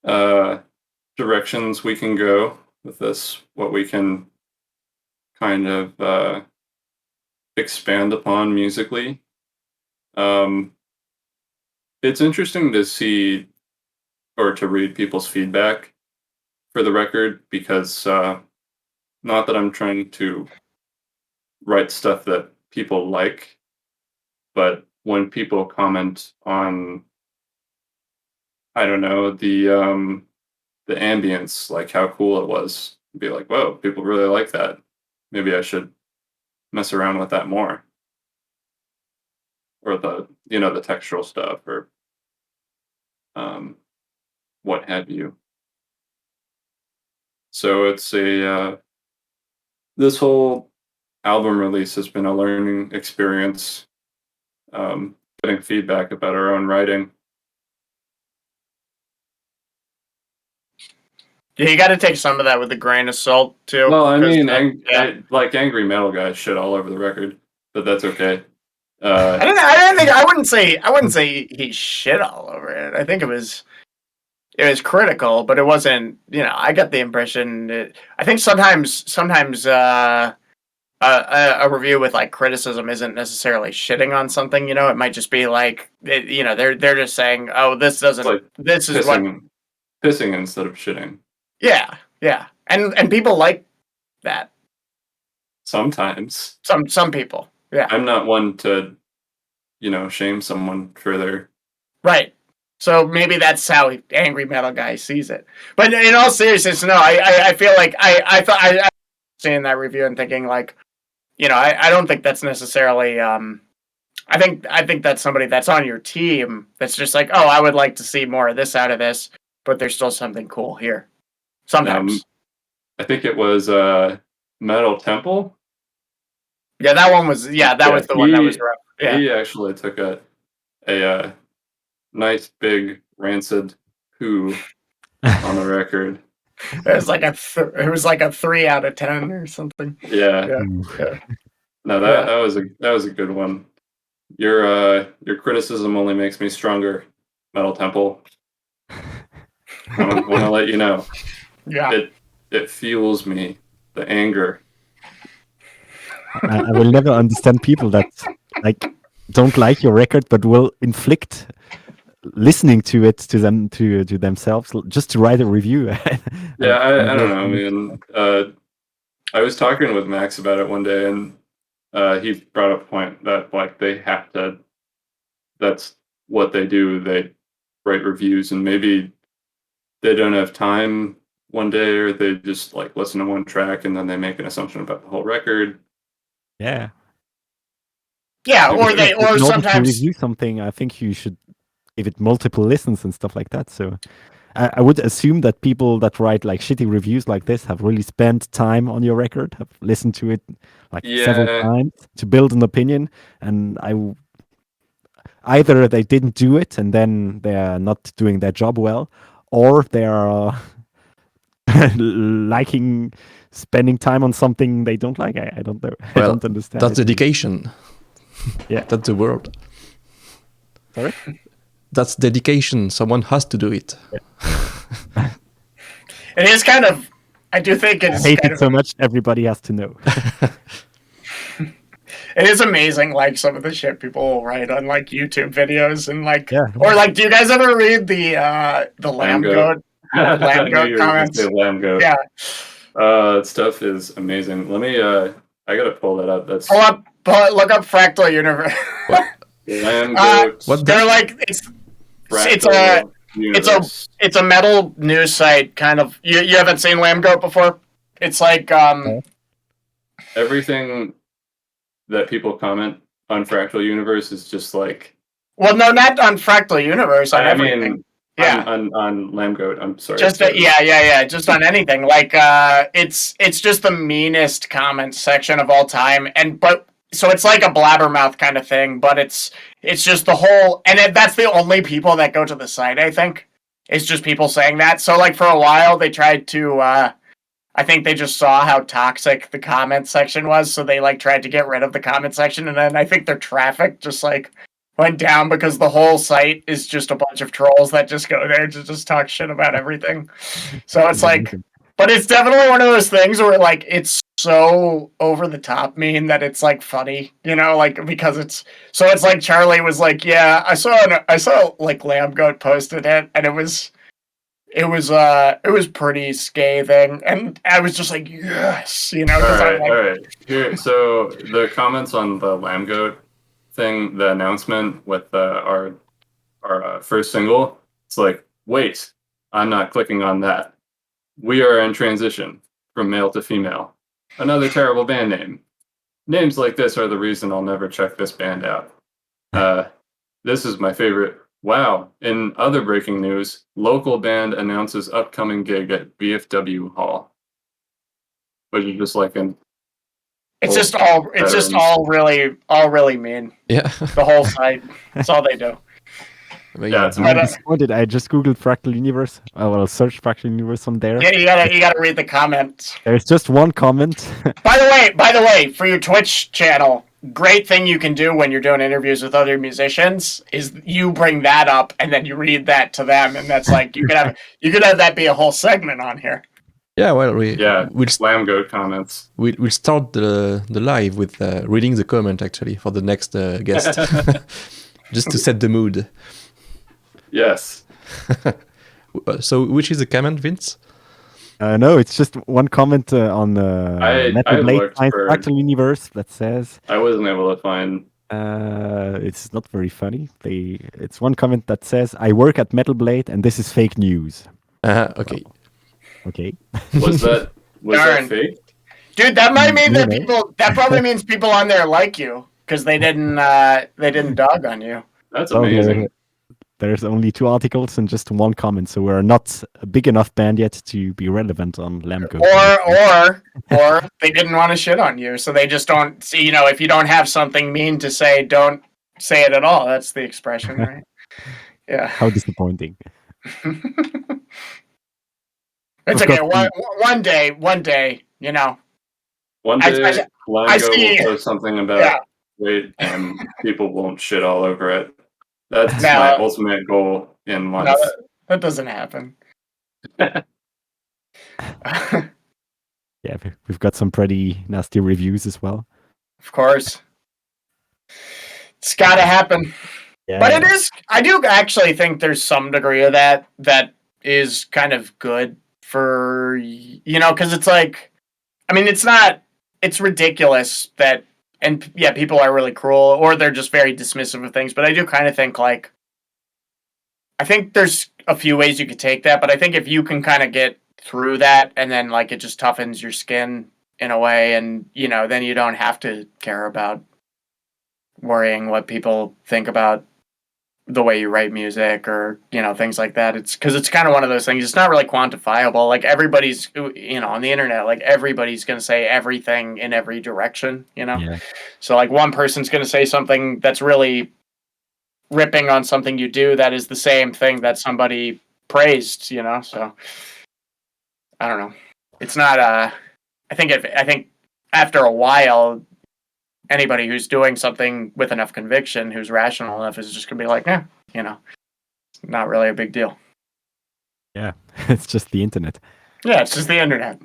directions we can go with this, what we can kind of expand upon musically. It's interesting to see or to read people's feedback for the record because not that I'm trying to write stuff that people like, but when people comment on, I don't know, the ambience, like how cool it was, be like, whoa, people really like that. Maybe I should mess around with that more. Or the textural stuff or what have you. So it's this whole album release has been a learning experience, getting feedback about our own writing. Yeah, you got to take some of that with a grain of salt too. Well, I mean, like angry metal guys shit all over the record, but that's okay. I wouldn't say he shit all over it. I think it was critical, but it wasn't. I got the impression I think sometimes a review with like criticism isn't necessarily shitting on something. It might just be like they're just saying, oh, this doesn't. Like this is pissing instead of shitting. Yeah, and people like that. Sometimes. Some people. Yeah. I'm not one to, shame someone for their... Right. So maybe that's how angry metal guy sees it. But in all seriousness, no, I feel like I thought I seeing that review and thinking like, I don't think that's necessarily I think that's somebody that's on your team that's just like, oh, I would like to see more of this out of this, but there's still something cool here. Sometimes. I think it was Metal Temple. Yeah, that one was. Yeah, that was the one that was rough. Yeah. He actually took a nice big rancid poo on the record. It was like a 3 out of 10 or something. Yeah. No, that was a good one. Your criticism only makes me stronger, Metal Temple. I want to let you know. Yeah. It fuels me, the anger. I will never understand people that like don't like your record, but will inflict listening to it to themselves just to write a review. Yeah, I don't know. I mean, I was talking with Max about it one day, and he brought up a point that like they have to. That's what they do. They write reviews, and maybe they don't have time one day, or they just like listen to one track and then they make an assumption about the whole record. Yeah. Yeah, or In they or order to sometimes review something, I think you should give it multiple listens and stuff like that. So I would assume that people that write like shitty reviews like this have really spent time on your record, have listened to it like several Yeah. times to build an opinion. And either they didn't do it and then they are not doing their job well, or they are liking spending time on something they don't like. I don't know. I Well, don't understand. That's it. dedication. Yeah. That's the word. Sorry? That's dedication. Someone has to do it. it is kind of. I do think I it's hate kind it of. so much. Everybody has to know. It is amazing, like some of the shit people will write on like YouTube videos and like, Yeah. or like, do you guys ever read the lamb goat I lamb knew goat you were gonna comments? say lamb goat. Yeah, Stuff is amazing. Let me. I gotta pull that up. That's look up Fractal Universe. lamb goat. What They're the? like it's Fractal universe. it's a metal news site kind of. You haven't seen Lamb Goat before? It's like Everything that people comment on Fractal Universe is just like. well, no, not on Fractal Universe. On I everything. mean, Yeah. on Lamb Goat. I'm sorry. Just just on anything. Like it's just the meanest comment section of all time, so it's like a blabbermouth kind of thing, but it's just the whole, and that's the only people that go to the site. I think it's just people saying that. So like for a while they tried to. I think they just saw how toxic the comment section was, so they like tried to get rid of the comment section, and then I think their traffic just like went down because the whole site is just a bunch of trolls that just go there to just talk shit about everything. So it's like, but it's definitely one of those things where like it's so over the top mean that it's like funny, like because it's like Charlie was like, yeah, I saw like Lamb Goat posted it, and it was pretty scathing, and I was just like, yes, All right. Here, so the comments on the Lamb Goat thing, the announcement with our first single, it's like, wait, I'm not clicking on that. We are in transition from male to female. Another terrible band name. Names like this are the reason I'll never check this band out. This is my favorite. Wow. In other breaking news, local band announces upcoming gig at BFW Hall. Which is just like an. It's just all really mean. Yeah. The whole site. That's all they do. Yeah, it's I'm disappointed. I just googled Fractal Universe. I will search Fractal Universe on there. Yeah, you gotta read the comments. There's just one comment. By the way, for your Twitch channel, great thing you can do when you're doing interviews with other musicians is you bring that up and then you read that to them, and that's like you could have that be a whole segment on here. Yeah, well, we'll Lamb Goat comments. We'll start the live with reading the comment actually for the next guest, just to set the mood. Yes. So, which is the comment, Vince? No, it's just one comment on Metal Blade Fractal Universe that says. I wasn't able to find. It's not very funny. It's one comment that says, "I work at Metal Blade, and this is fake news." Okay. Okay. Was that fake? Dude, that might mean that people. That probably means people on there like you because they didn't dog on you. That's amazing. There's only 2 articles and just one comment, so we're not a big enough band yet to be relevant on Lamb Goat. Or they didn't want to shit on you, so they just don't see. If you don't have something mean to say, don't say it at all. That's the expression, right? Yeah. How disappointing. It's okay. One day, One day, Lamb Goat will post something about weight, and people won't shit all over it. That's my ultimate goal in life. No, that doesn't happen. Yeah, we've got some pretty nasty reviews as well. Of course. It's got to happen. Yeah, But it is. I do actually think there's some degree of that is kind of good for because it's like, I mean, it's not. It's ridiculous that, and yeah, people are really cruel or they're just very dismissive of things. But I do kind of think like, I think there's a few ways you could take that, but I think if you can kind of get through that and then like it just toughens your skin in a way, and then you don't have to care about worrying what people think about the way you write music or things like that. It's because it's kind of one of those things. It's not really quantifiable. Like everybody's on the internet, like everybody's going to say everything in every direction. Yeah. So like one person's going to say something that's really ripping on something you do that is the same thing that somebody praised. So I don't know. It's not. I think after a while, anybody who's doing something with enough conviction, who's rational enough, is just gonna be like, it's not really a big deal. Yeah, it's just the internet. Yeah, it's just the internet.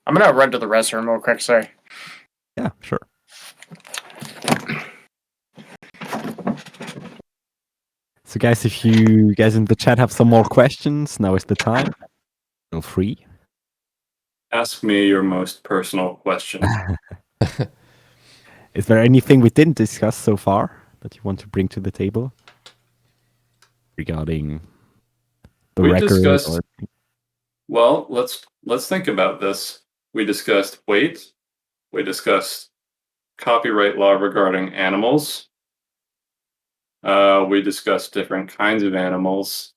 I'm gonna run to the restroom real quick. Sorry. Yeah, sure. So, guys, if you guys in the chat have some more questions, now is the time. Feel free. Ask me your most personal question. Is there anything we didn't discuss so far that you want to bring to the table regarding the We record? discussed- Well, let's think about this. We discussed weight. We discussed copyright law regarding animals. We discussed different kinds of animals,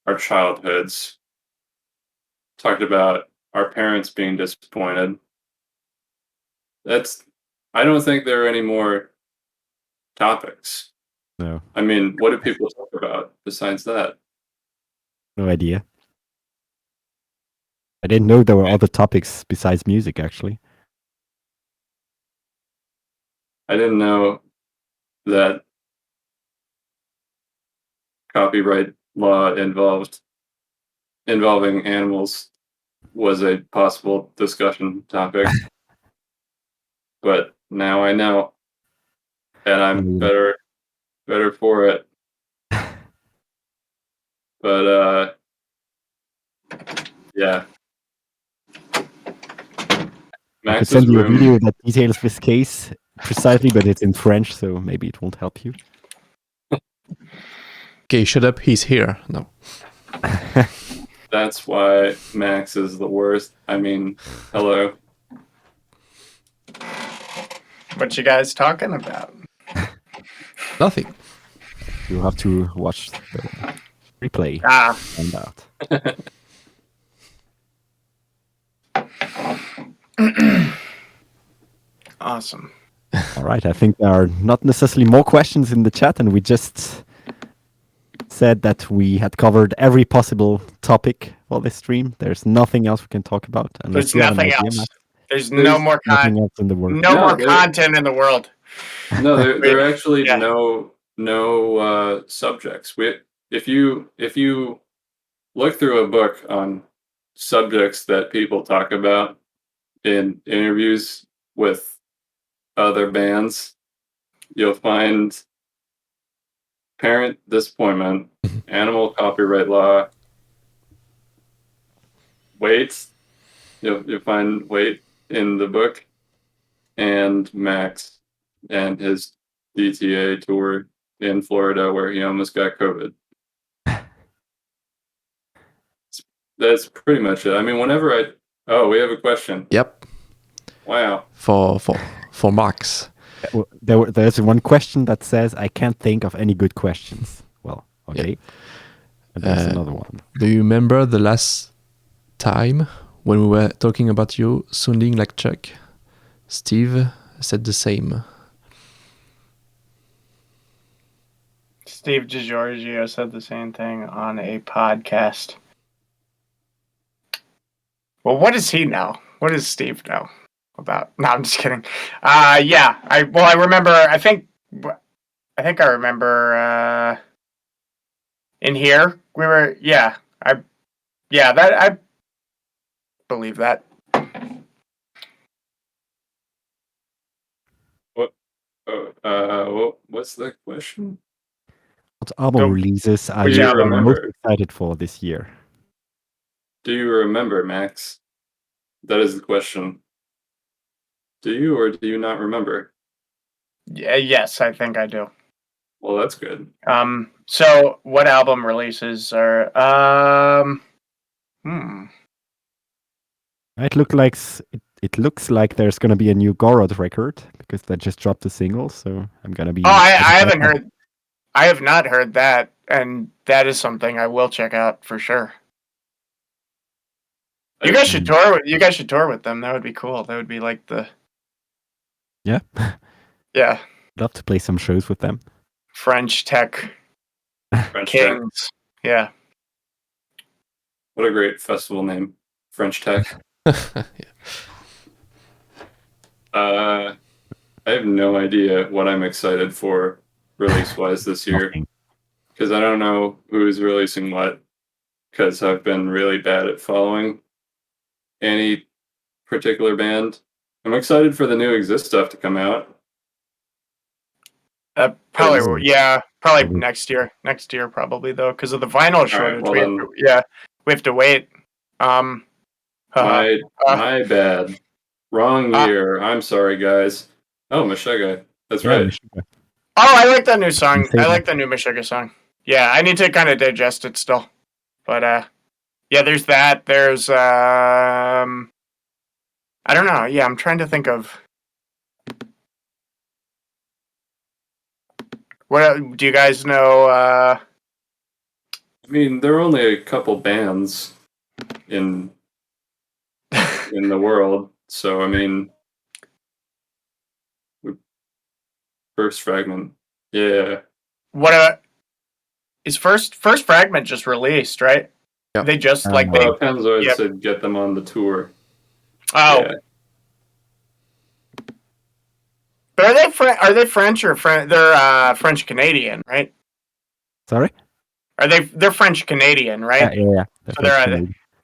our childhoods. Talked about our parents being disappointed. I don't think there are any more topics. No, I mean, what do people talk about besides that? no idea. I didn't know there were other topics besides music, actually. I didn't know that copyright law involving animals was a possible discussion topic. But now I know, and I'm better for it. But yeah. I could send you a video that details this case precisely, but it's in French, so maybe it won't help you. Okay, shut up. He's here. No. That's why Max is the worst. I mean, hello. What you guys talking about? Nothing. You'll have to watch the replay Ah, to find out. awesome. All right, I think there are not necessarily more questions in the chat, and we just said that we had covered every possible topic for this stream. There's nothing else we can talk about. There's you have an nothing idea, else. Matt. There's no more Nothing else in the world. no more there- content in the world. No, there are actually Yeah. no subjects. If you look through a book on subjects that people talk about in interviews with other bands, you'll find parent disappointment, animal copyright law, weight. You'll find weight in the book, and Max and his DTA tour in Florida where he almost got COVID. That's pretty much it. I mean, whenever we have a question. Yep. Wow. For Max. There's one question that says, I can't think of any good questions. Well, okay. Yeah. And there's another one. Do you remember the last time when we were talking about you sounding like Chuck? Steve said the same. Steve DiGiorgio said the same thing on a podcast. Well, what does he know? What does Steve know about? No, I'm just kidding. Yeah. I remember. I think I remember. In here, we were. Yeah. I believe that. What's the question? What album So, releases are which you album? most Remember? excited for this year? Do you remember, Max? That is the question. Do you or do you not remember? Yes, I think I do. Well, that's good. So what album releases are It looks like there's gonna be a new Gorod record because they just dropped a single, so I'm gonna be. Oh, I excited haven't about heard. I have not heard that, and that is something I will check out for sure. You guys should tour. You guys should tour with them. That would be cool. That would be like the that. yeah Love to play some shows with them. French tech French Tech. kings. Yeah. What a great festival name, French Tech. I have no idea what I'm excited for release-wise this year Nothing. because I don't know who's releasing what. Because I've been really bad at following any particular band. I'm excited for the new Exist stuff to come out. Probably. Ooh. Yeah. Probably Ooh. next year. Next year, probably though, because of the vinyl shortage. well we have then- to, we have to wait. My bad. Wrong year. I'm sorry, guys. Oh, Meshuggah. That's Yeah, right. Meshuggah. Oh, I like that new song. Say I that. like the new Meshuggah song. Yeah, I need to kind of digest it still. But yeah, there's that. There's I don't know. Yeah, I'm trying to think of what do you guys know I mean, there are only a couple bands in the world, so I mean, First Fragment. Yeah. what is first fragment just released, right? Yeah. They just Well, Pennzoid Yep. said get them on the tour. oh, Yeah. but are they French or they're French Canadian, right? Sorry. They're French Canadian, right? Yeah. So they're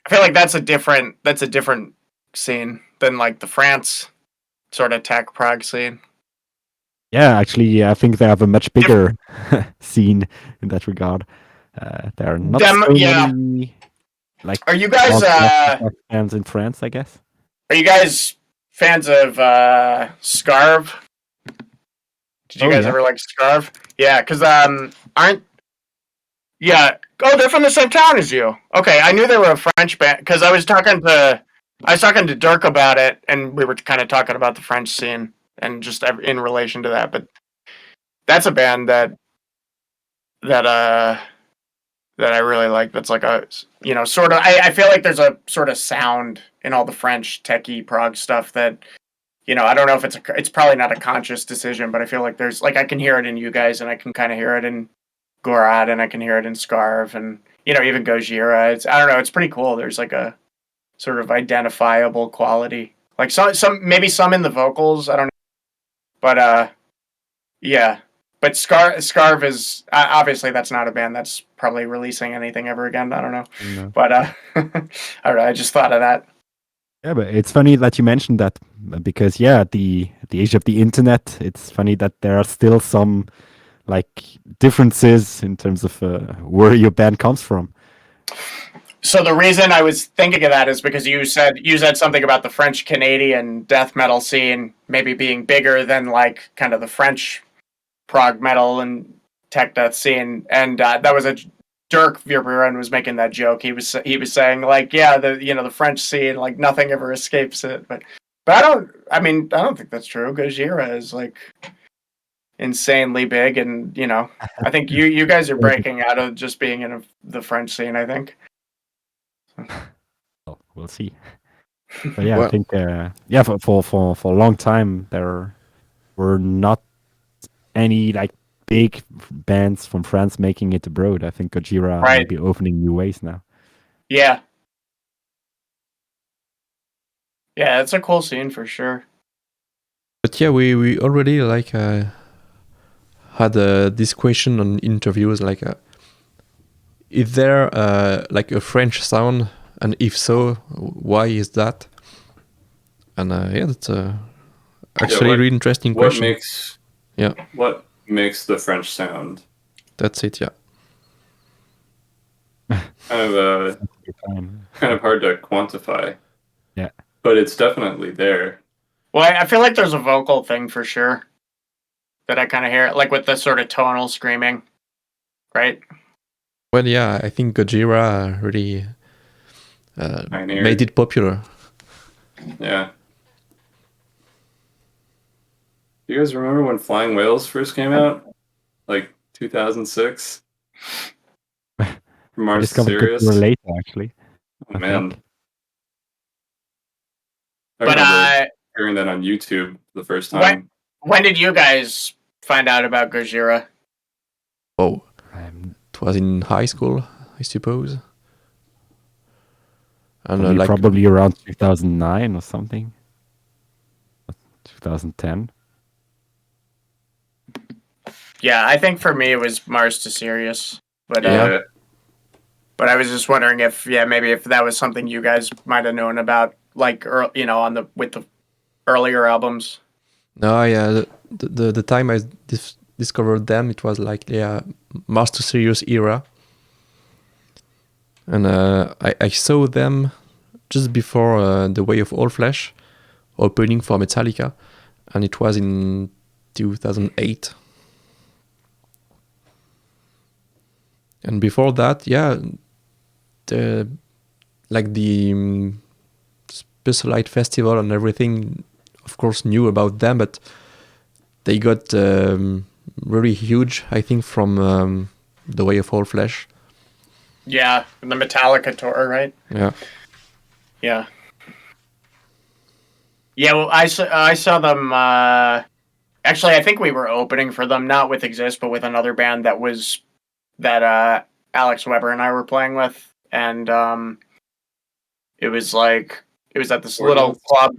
I feel like that's a different scene than like the France sort of tech prog scene. Yeah, actually, I think they have a much bigger scene in that regard. There are not so many like Are you guys fans in France, I guess. are you guys fans of Scarve? Did you guys ever like Scarve? Yeah, because aren't yeah. Oh, they're from the same town as you. Okay, I knew they were a French band because I was talking to Dirk about it, and we were kind of talking about the French scene and just in relation to that. But that's a band that I really like. That's like a sort of. I feel like there's a sort of sound in all the French techie prog stuff that I don't know if it's probably not a conscious decision, but I feel like there's like I can hear it in you guys, and I can kind of hear it in Gorad, and I can hear it in Scarve, and even Gojira. I don't know. It's pretty cool. There's like a sort of identifiable quality, like maybe some in the vocals. I don't know, but yeah. But Scarve is obviously that's not a band that's probably releasing anything ever again. I don't know, No. but I don't know. I just thought of that. Yeah, but it's funny that you mentioned that because at the age of the internet, it's funny that there are still some like differences in terms of where your band comes from. So the reason I was thinking of that is because you said something about the French Canadian death metal scene maybe being bigger than like kind of the French prog metal and tech death scene, and that was a Dirk Verburen was making that joke. He was saying like, yeah, the French scene, like nothing ever escapes it, but I don't think that's true. Gojira is like insanely big, and I think you guys are breaking out of just being in the French scene, I think. Well, we'll see. But I think for a long time there were not any like big bands from France making it abroad. I think Gojira might be opening new ways now. Yeah. Yeah, it's a cool scene for sure. But yeah, we already like had this question on interviews like, is there like a French sound, and if so, why is that? And that's actually a really interesting question. Yeah, What makes the French sound? that's it. Yeah. Kind of Good time. kind of hard to quantify, Yeah. but it's definitely there. Well, I feel like there's a vocal thing for sure that I kind of hear, like with the sort of tonal screaming, right? Well, yeah, I think Gojira really Pioneered. made it popular. Yeah. Do you guys remember when Flying Whales first came out? Like 2006? From I Mars to discovered Sirius? Gojira later, actually. Oh, I man. think. I But remember hearing that on YouTube the first time. when did you guys find out about Gojira? Oh, Um, it was in high school, I suppose. And for me, like probably around 2009 or something. 2010. Yeah, I think for me it was Mars to Sirius. But Yeah. but I was just wondering if maybe if that was something you guys might have known about, like on with the earlier albums. No, yeah, the time I discovered them, it was like Mars to Sirius era, and I saw them just before The Way of All Flesh opening for Metallica, and it was in 2008. And before that, yeah, the Specialized Festival and everything, of course, knew about them, but they got really huge, I think, from The Way of All Flesh. Yeah, the Metallica tour, right? Yeah. Yeah. Yeah, well, I saw them. Actually, I think we were opening for them, not with Exist, but with another band that Alex Weber and I were playing with, and it was at this little Ordnance? club.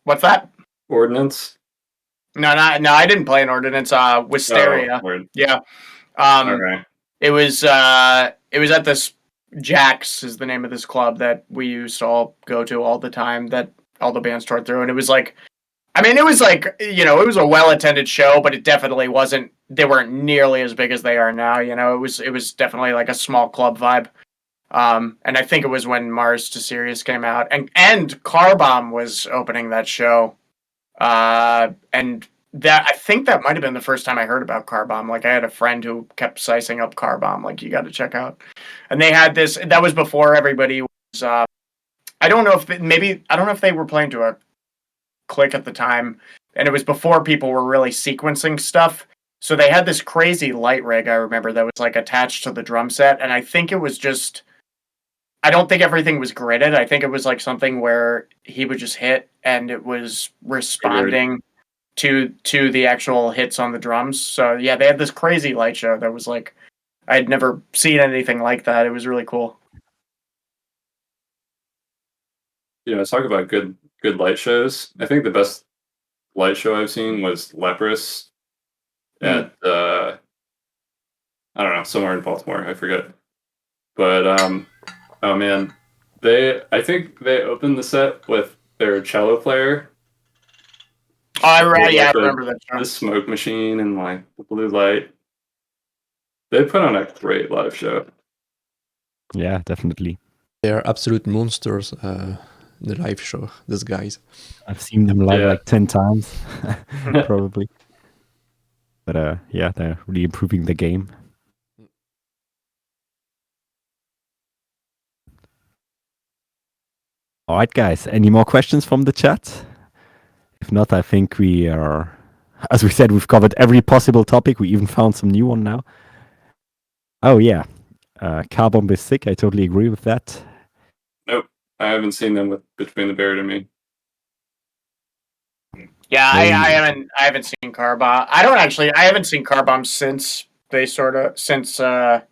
What's that? Ordnance? No, I didn't play in Ordnance. Wisteria. Oh, word. Yeah. Okay. It was at this Jack's is the name of this club that we used to all go to all the time, that all the bands toured through, and it was like, I mean, it was like, it was a well-attended show, but it definitely wasn't. They weren't nearly as big as they are now. It was definitely like a small club vibe. And I think it was when Mars to Sirius came out, and Car Bomb was opening that show. And that, I think that might have been the first time I heard about Car Bomb. Like, I had a friend who kept sizing up Car Bomb, like, you got to check out. And they had this. That was before everybody was. I don't know if they were playing to a click at the time, and it was before people were really sequencing stuff. So they had this crazy light rig, I remember, that was like attached to the drum set, and I think it was just, I don't think everything was gridded. I think it was like something where he would just hit and it was responding to the actual hits on the drums. So yeah, they had this crazy light show that was like, I had never seen anything like that. It was really cool. Talk about good light shows. I think the best light show I've seen was Leprous at I don't know, somewhere in Baltimore. I forget. But oh man, I think they opened the set with their cello player. Oh, I Like remember that show. the smoke machine and like the blue light. They put on a great live show. Yeah, definitely. They're absolute monsters, the live show, these guys. I've seen them live Yeah. like 10 times, probably. But yeah, they're really improving the game. All right, guys. Any more questions from the chat? If not, I think we are, as we said, we've covered every possible topic. We even found some new one now. Oh, yeah. Car Bomb is sick. I totally agree with that. Nope, I haven't seen them with Between the Buried and Me. Yeah, I haven't seen Car Bomb. I haven't seen Car Bomb since that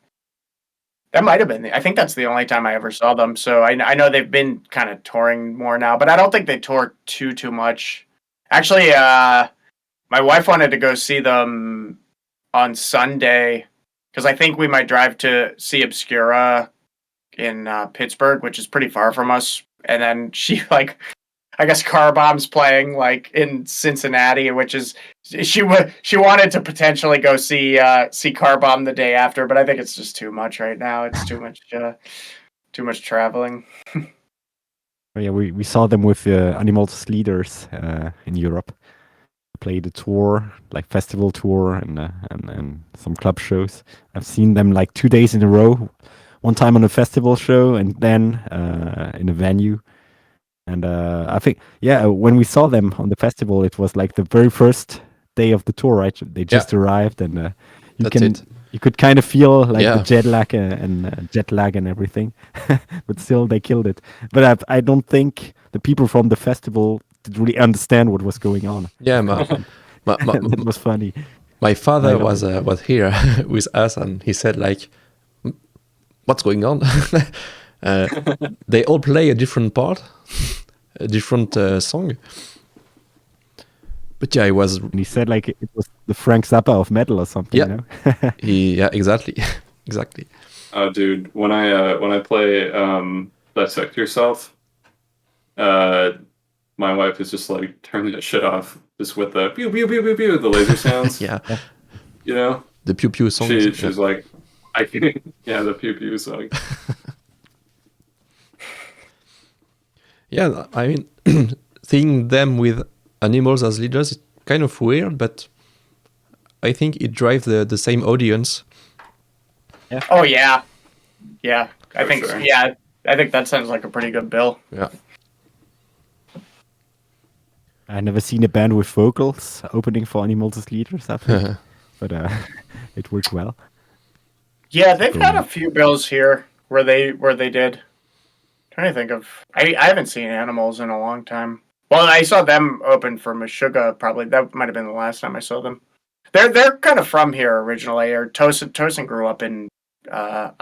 might have been. I think that's the only time I ever saw them. So I know they've been kind of touring more now, but I don't think they tour too much. Actually, my wife wanted to go see them on Sunday because I think we might drive to see Obscura in Pittsburgh, which is pretty far from us. And then she I guess Car Bomb's playing like in Cincinnati, which is she wanted to potentially go see Car Bomb the day after, but I think it's just too much right now. It's too much traveling. Oh, yeah, we saw them with Animals Leaders in Europe. Played a tour, like festival tour, and some club shows. I've seen them like 2 days in a row. One time on a festival show, and then in a venue. And I think, yeah, when we saw them on the festival, it was like the very first day of the tour, right? They just arrived, and you could kind of feel like the jet lag and everything, but still they killed it. But I don't think the people from the festival did really understand what was going on. Yeah, It was funny. My father was here with us, and he said like, "What's going on?" They all play a different part, a different song. But yeah, it was. And he said like it was the Frank Zappa of metal or something. Yeah, you know? yeah, exactly, exactly. Oh, dude, when I play Dissect Yourself, my wife is just like turning that shit off, just with the pew pew pew pew pew, the laser sounds. Yeah, you know, the pew pew song. She's like, I can, yeah, the pew pew song. Yeah, I mean, seeing them with animals as leaders is kind of weird, but I think it drives the same audience. Yeah. Oh yeah, yeah. I For think sure. yeah. I think that sounds like a pretty good bill. Yeah. I never seen a band with vocals opening for Animals as Leaders, I think. But it worked well. Yeah, they've had a few bills here where they did. Trying to think of, I haven't seen Animals in a long time. Well, I saw them open for Meshuggah. Probably that might have been the last time I saw them. They're kind of from here originally. Or Tosin grew up in. I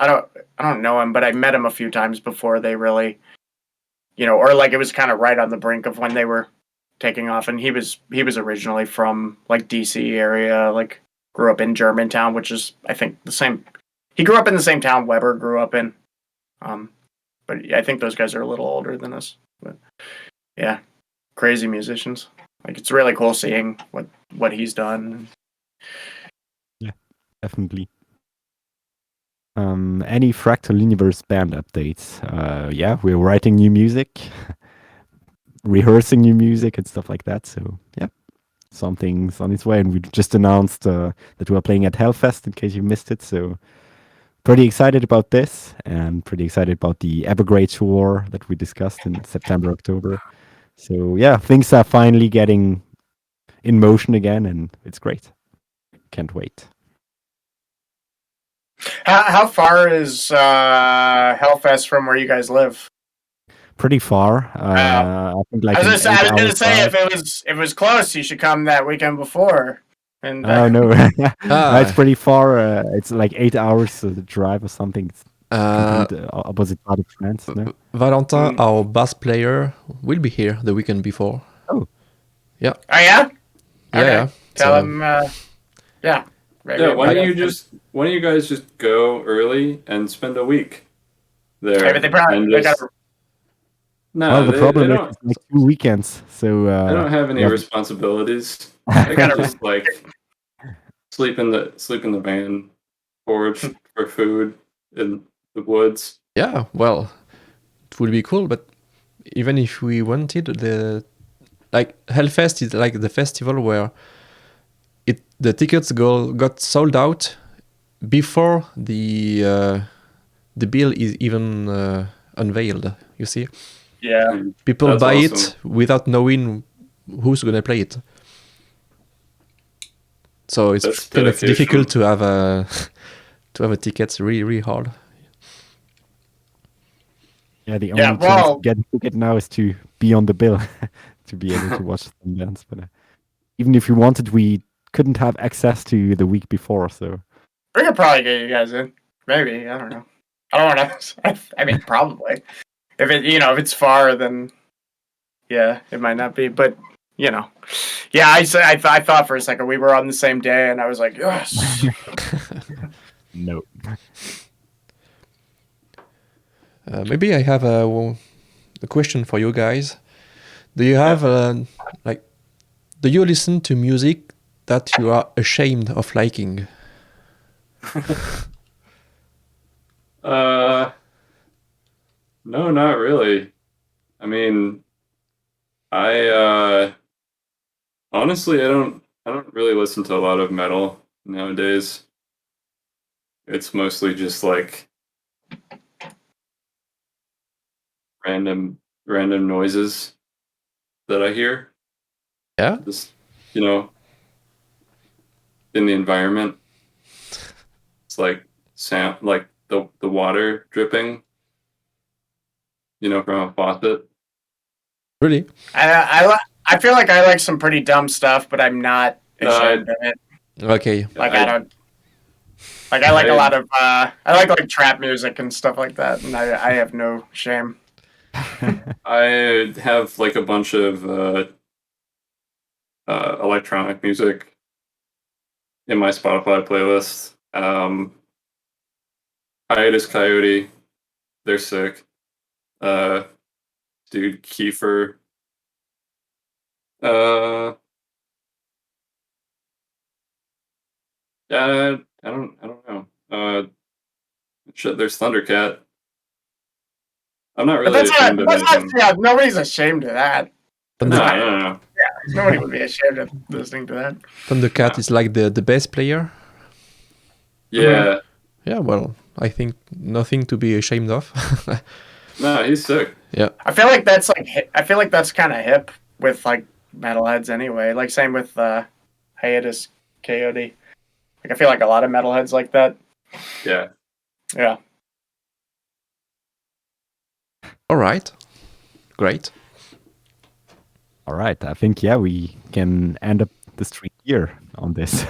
don't know him, but I met him a few times before they really, or like it was kind of right on the brink of when they were taking off. And he was originally from like DC area, like grew up in Germantown, which is I think the same. He grew up in the same town Weber grew up in. But I think those guys are a little older than us. But yeah, crazy musicians. Like it's really cool seeing what he's done. Yeah, definitely. Any Fractal Universe band updates? Yeah, we're writing new music, rehearsing new music and stuff like that. So yeah, something's on its way. And we just announced that we're playing at Hellfest in case you missed it. So pretty excited about this, and pretty excited about the Evergrey tour that we discussed in September, October. So yeah, things are finally getting in motion again, and it's great. Can't wait. How far is Hellfest from where you guys live? Pretty far. I think like I was gonna an 8-hour say drive. if it was close, you should come that weekend before. And Oh no, it's pretty far. It's like 8 hours to drive or something. It's complete opposite part of France. No? Valentin, our bass player, will be here the weekend before. Oh. Yeah. Oh yeah. Yeah, yeah. Tell So- him. Yeah. Right, Yeah, right, why right. don't you guys just go early and spend a week there? Yeah, but they probably and they just- got no, Well, the they problem don't. is it's like 2 weekends. So I don't have any yeah. responsibilities. I can just like sleep in the van, forage for food in the woods. Yeah, well, it would be cool, but even if we wanted, Hellfest is like the festival where the tickets got sold out before the bill is even unveiled. You see, Yeah. people That's buy awesome. it without knowing who's gonna play it. So it's That's kind of dedication. difficult to have a tickets. Really, really hard. Yeah, the only Yeah, chance well- to get a ticket now is to be on the bill to be able to watch some bands. But even if we wanted, we couldn't have access to the week before. So We could probably get you guys in. Maybe, I don't know. I don't want to. I mean, probably. If if it's far, then yeah, it might not be. But yeah, I thought for a second we were on the same day, and I was like, yes. no. Maybe I have a question for you guys. Do you have do you listen to music that you are ashamed of liking? No, not really. I mean, I honestly, I don't really listen to a lot of metal nowadays. It's mostly just like random noises that I hear. Yeah. Just, you know, in the environment. It's like sound, like the water dripping, from a faucet. Really? I feel like I like some pretty dumb stuff, but I'm not No, ashamed of it. Okay. Like I don't. Like I like a lot of I like trap music and stuff like that, and I have no shame. I have like a bunch of electronic music in my Spotify playlist. Hiatus Coyote, they're sick. Dude, Kiefer. I don't know. Shit, there's Thundercat. I'm not But really ashamed of anything. yeah, nobody's ashamed of that. No. Nobody would be ashamed of listening to that. Thundercat is like the bass player. Yeah. Yeah, well, I think nothing to be ashamed of. No, he's sick. Yeah. I feel like that's kind of hip with like metalheads anyway. Like same with Hiatus Coyote. Like I feel like a lot of metalheads like that. Yeah. Yeah. All right. Great. All right. I think, we can end up the stream here on this.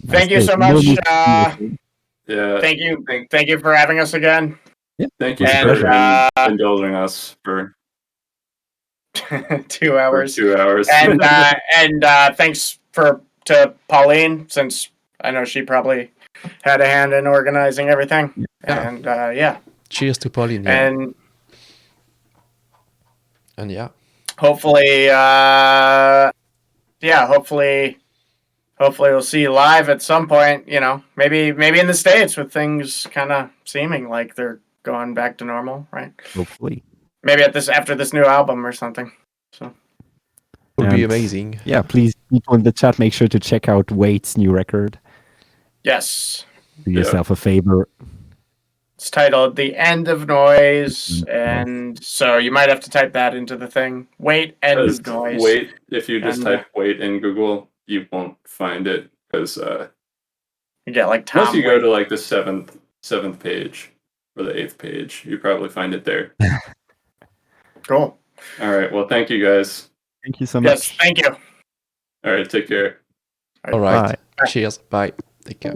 Thank you so much. Yeah. Thank you for having us again. Yeah. Thank you And, for indulging us for 2 hours. 2 hours. And thanks to Pauline, since I know she probably had a hand in organizing everything. Yeah. And Cheers to Pauline. Yeah. And yeah. hopefully, hopefully we'll see you live at some point. Maybe in the States with things kind of seeming like they're going back to normal, right? Hopefully. Maybe after this new album or something. So would be amazing. Yeah, please, people in the chat, make sure to check out Wade's new record. Yes. Do yourself a favor. It's titled "The End of Noise," and so you might have to type that into the thing. Wait, end of noise. Wait, if you just type "wait" in Google, you won't find it because you get like Tom. Unless you go to like the seventh page or the 8th page, you probably find it there. Cool. All right. Well, thank you guys. Thank you so much. Yes, thank you. All right. Take care. All right. Bye. Cheers. Bye. Take care.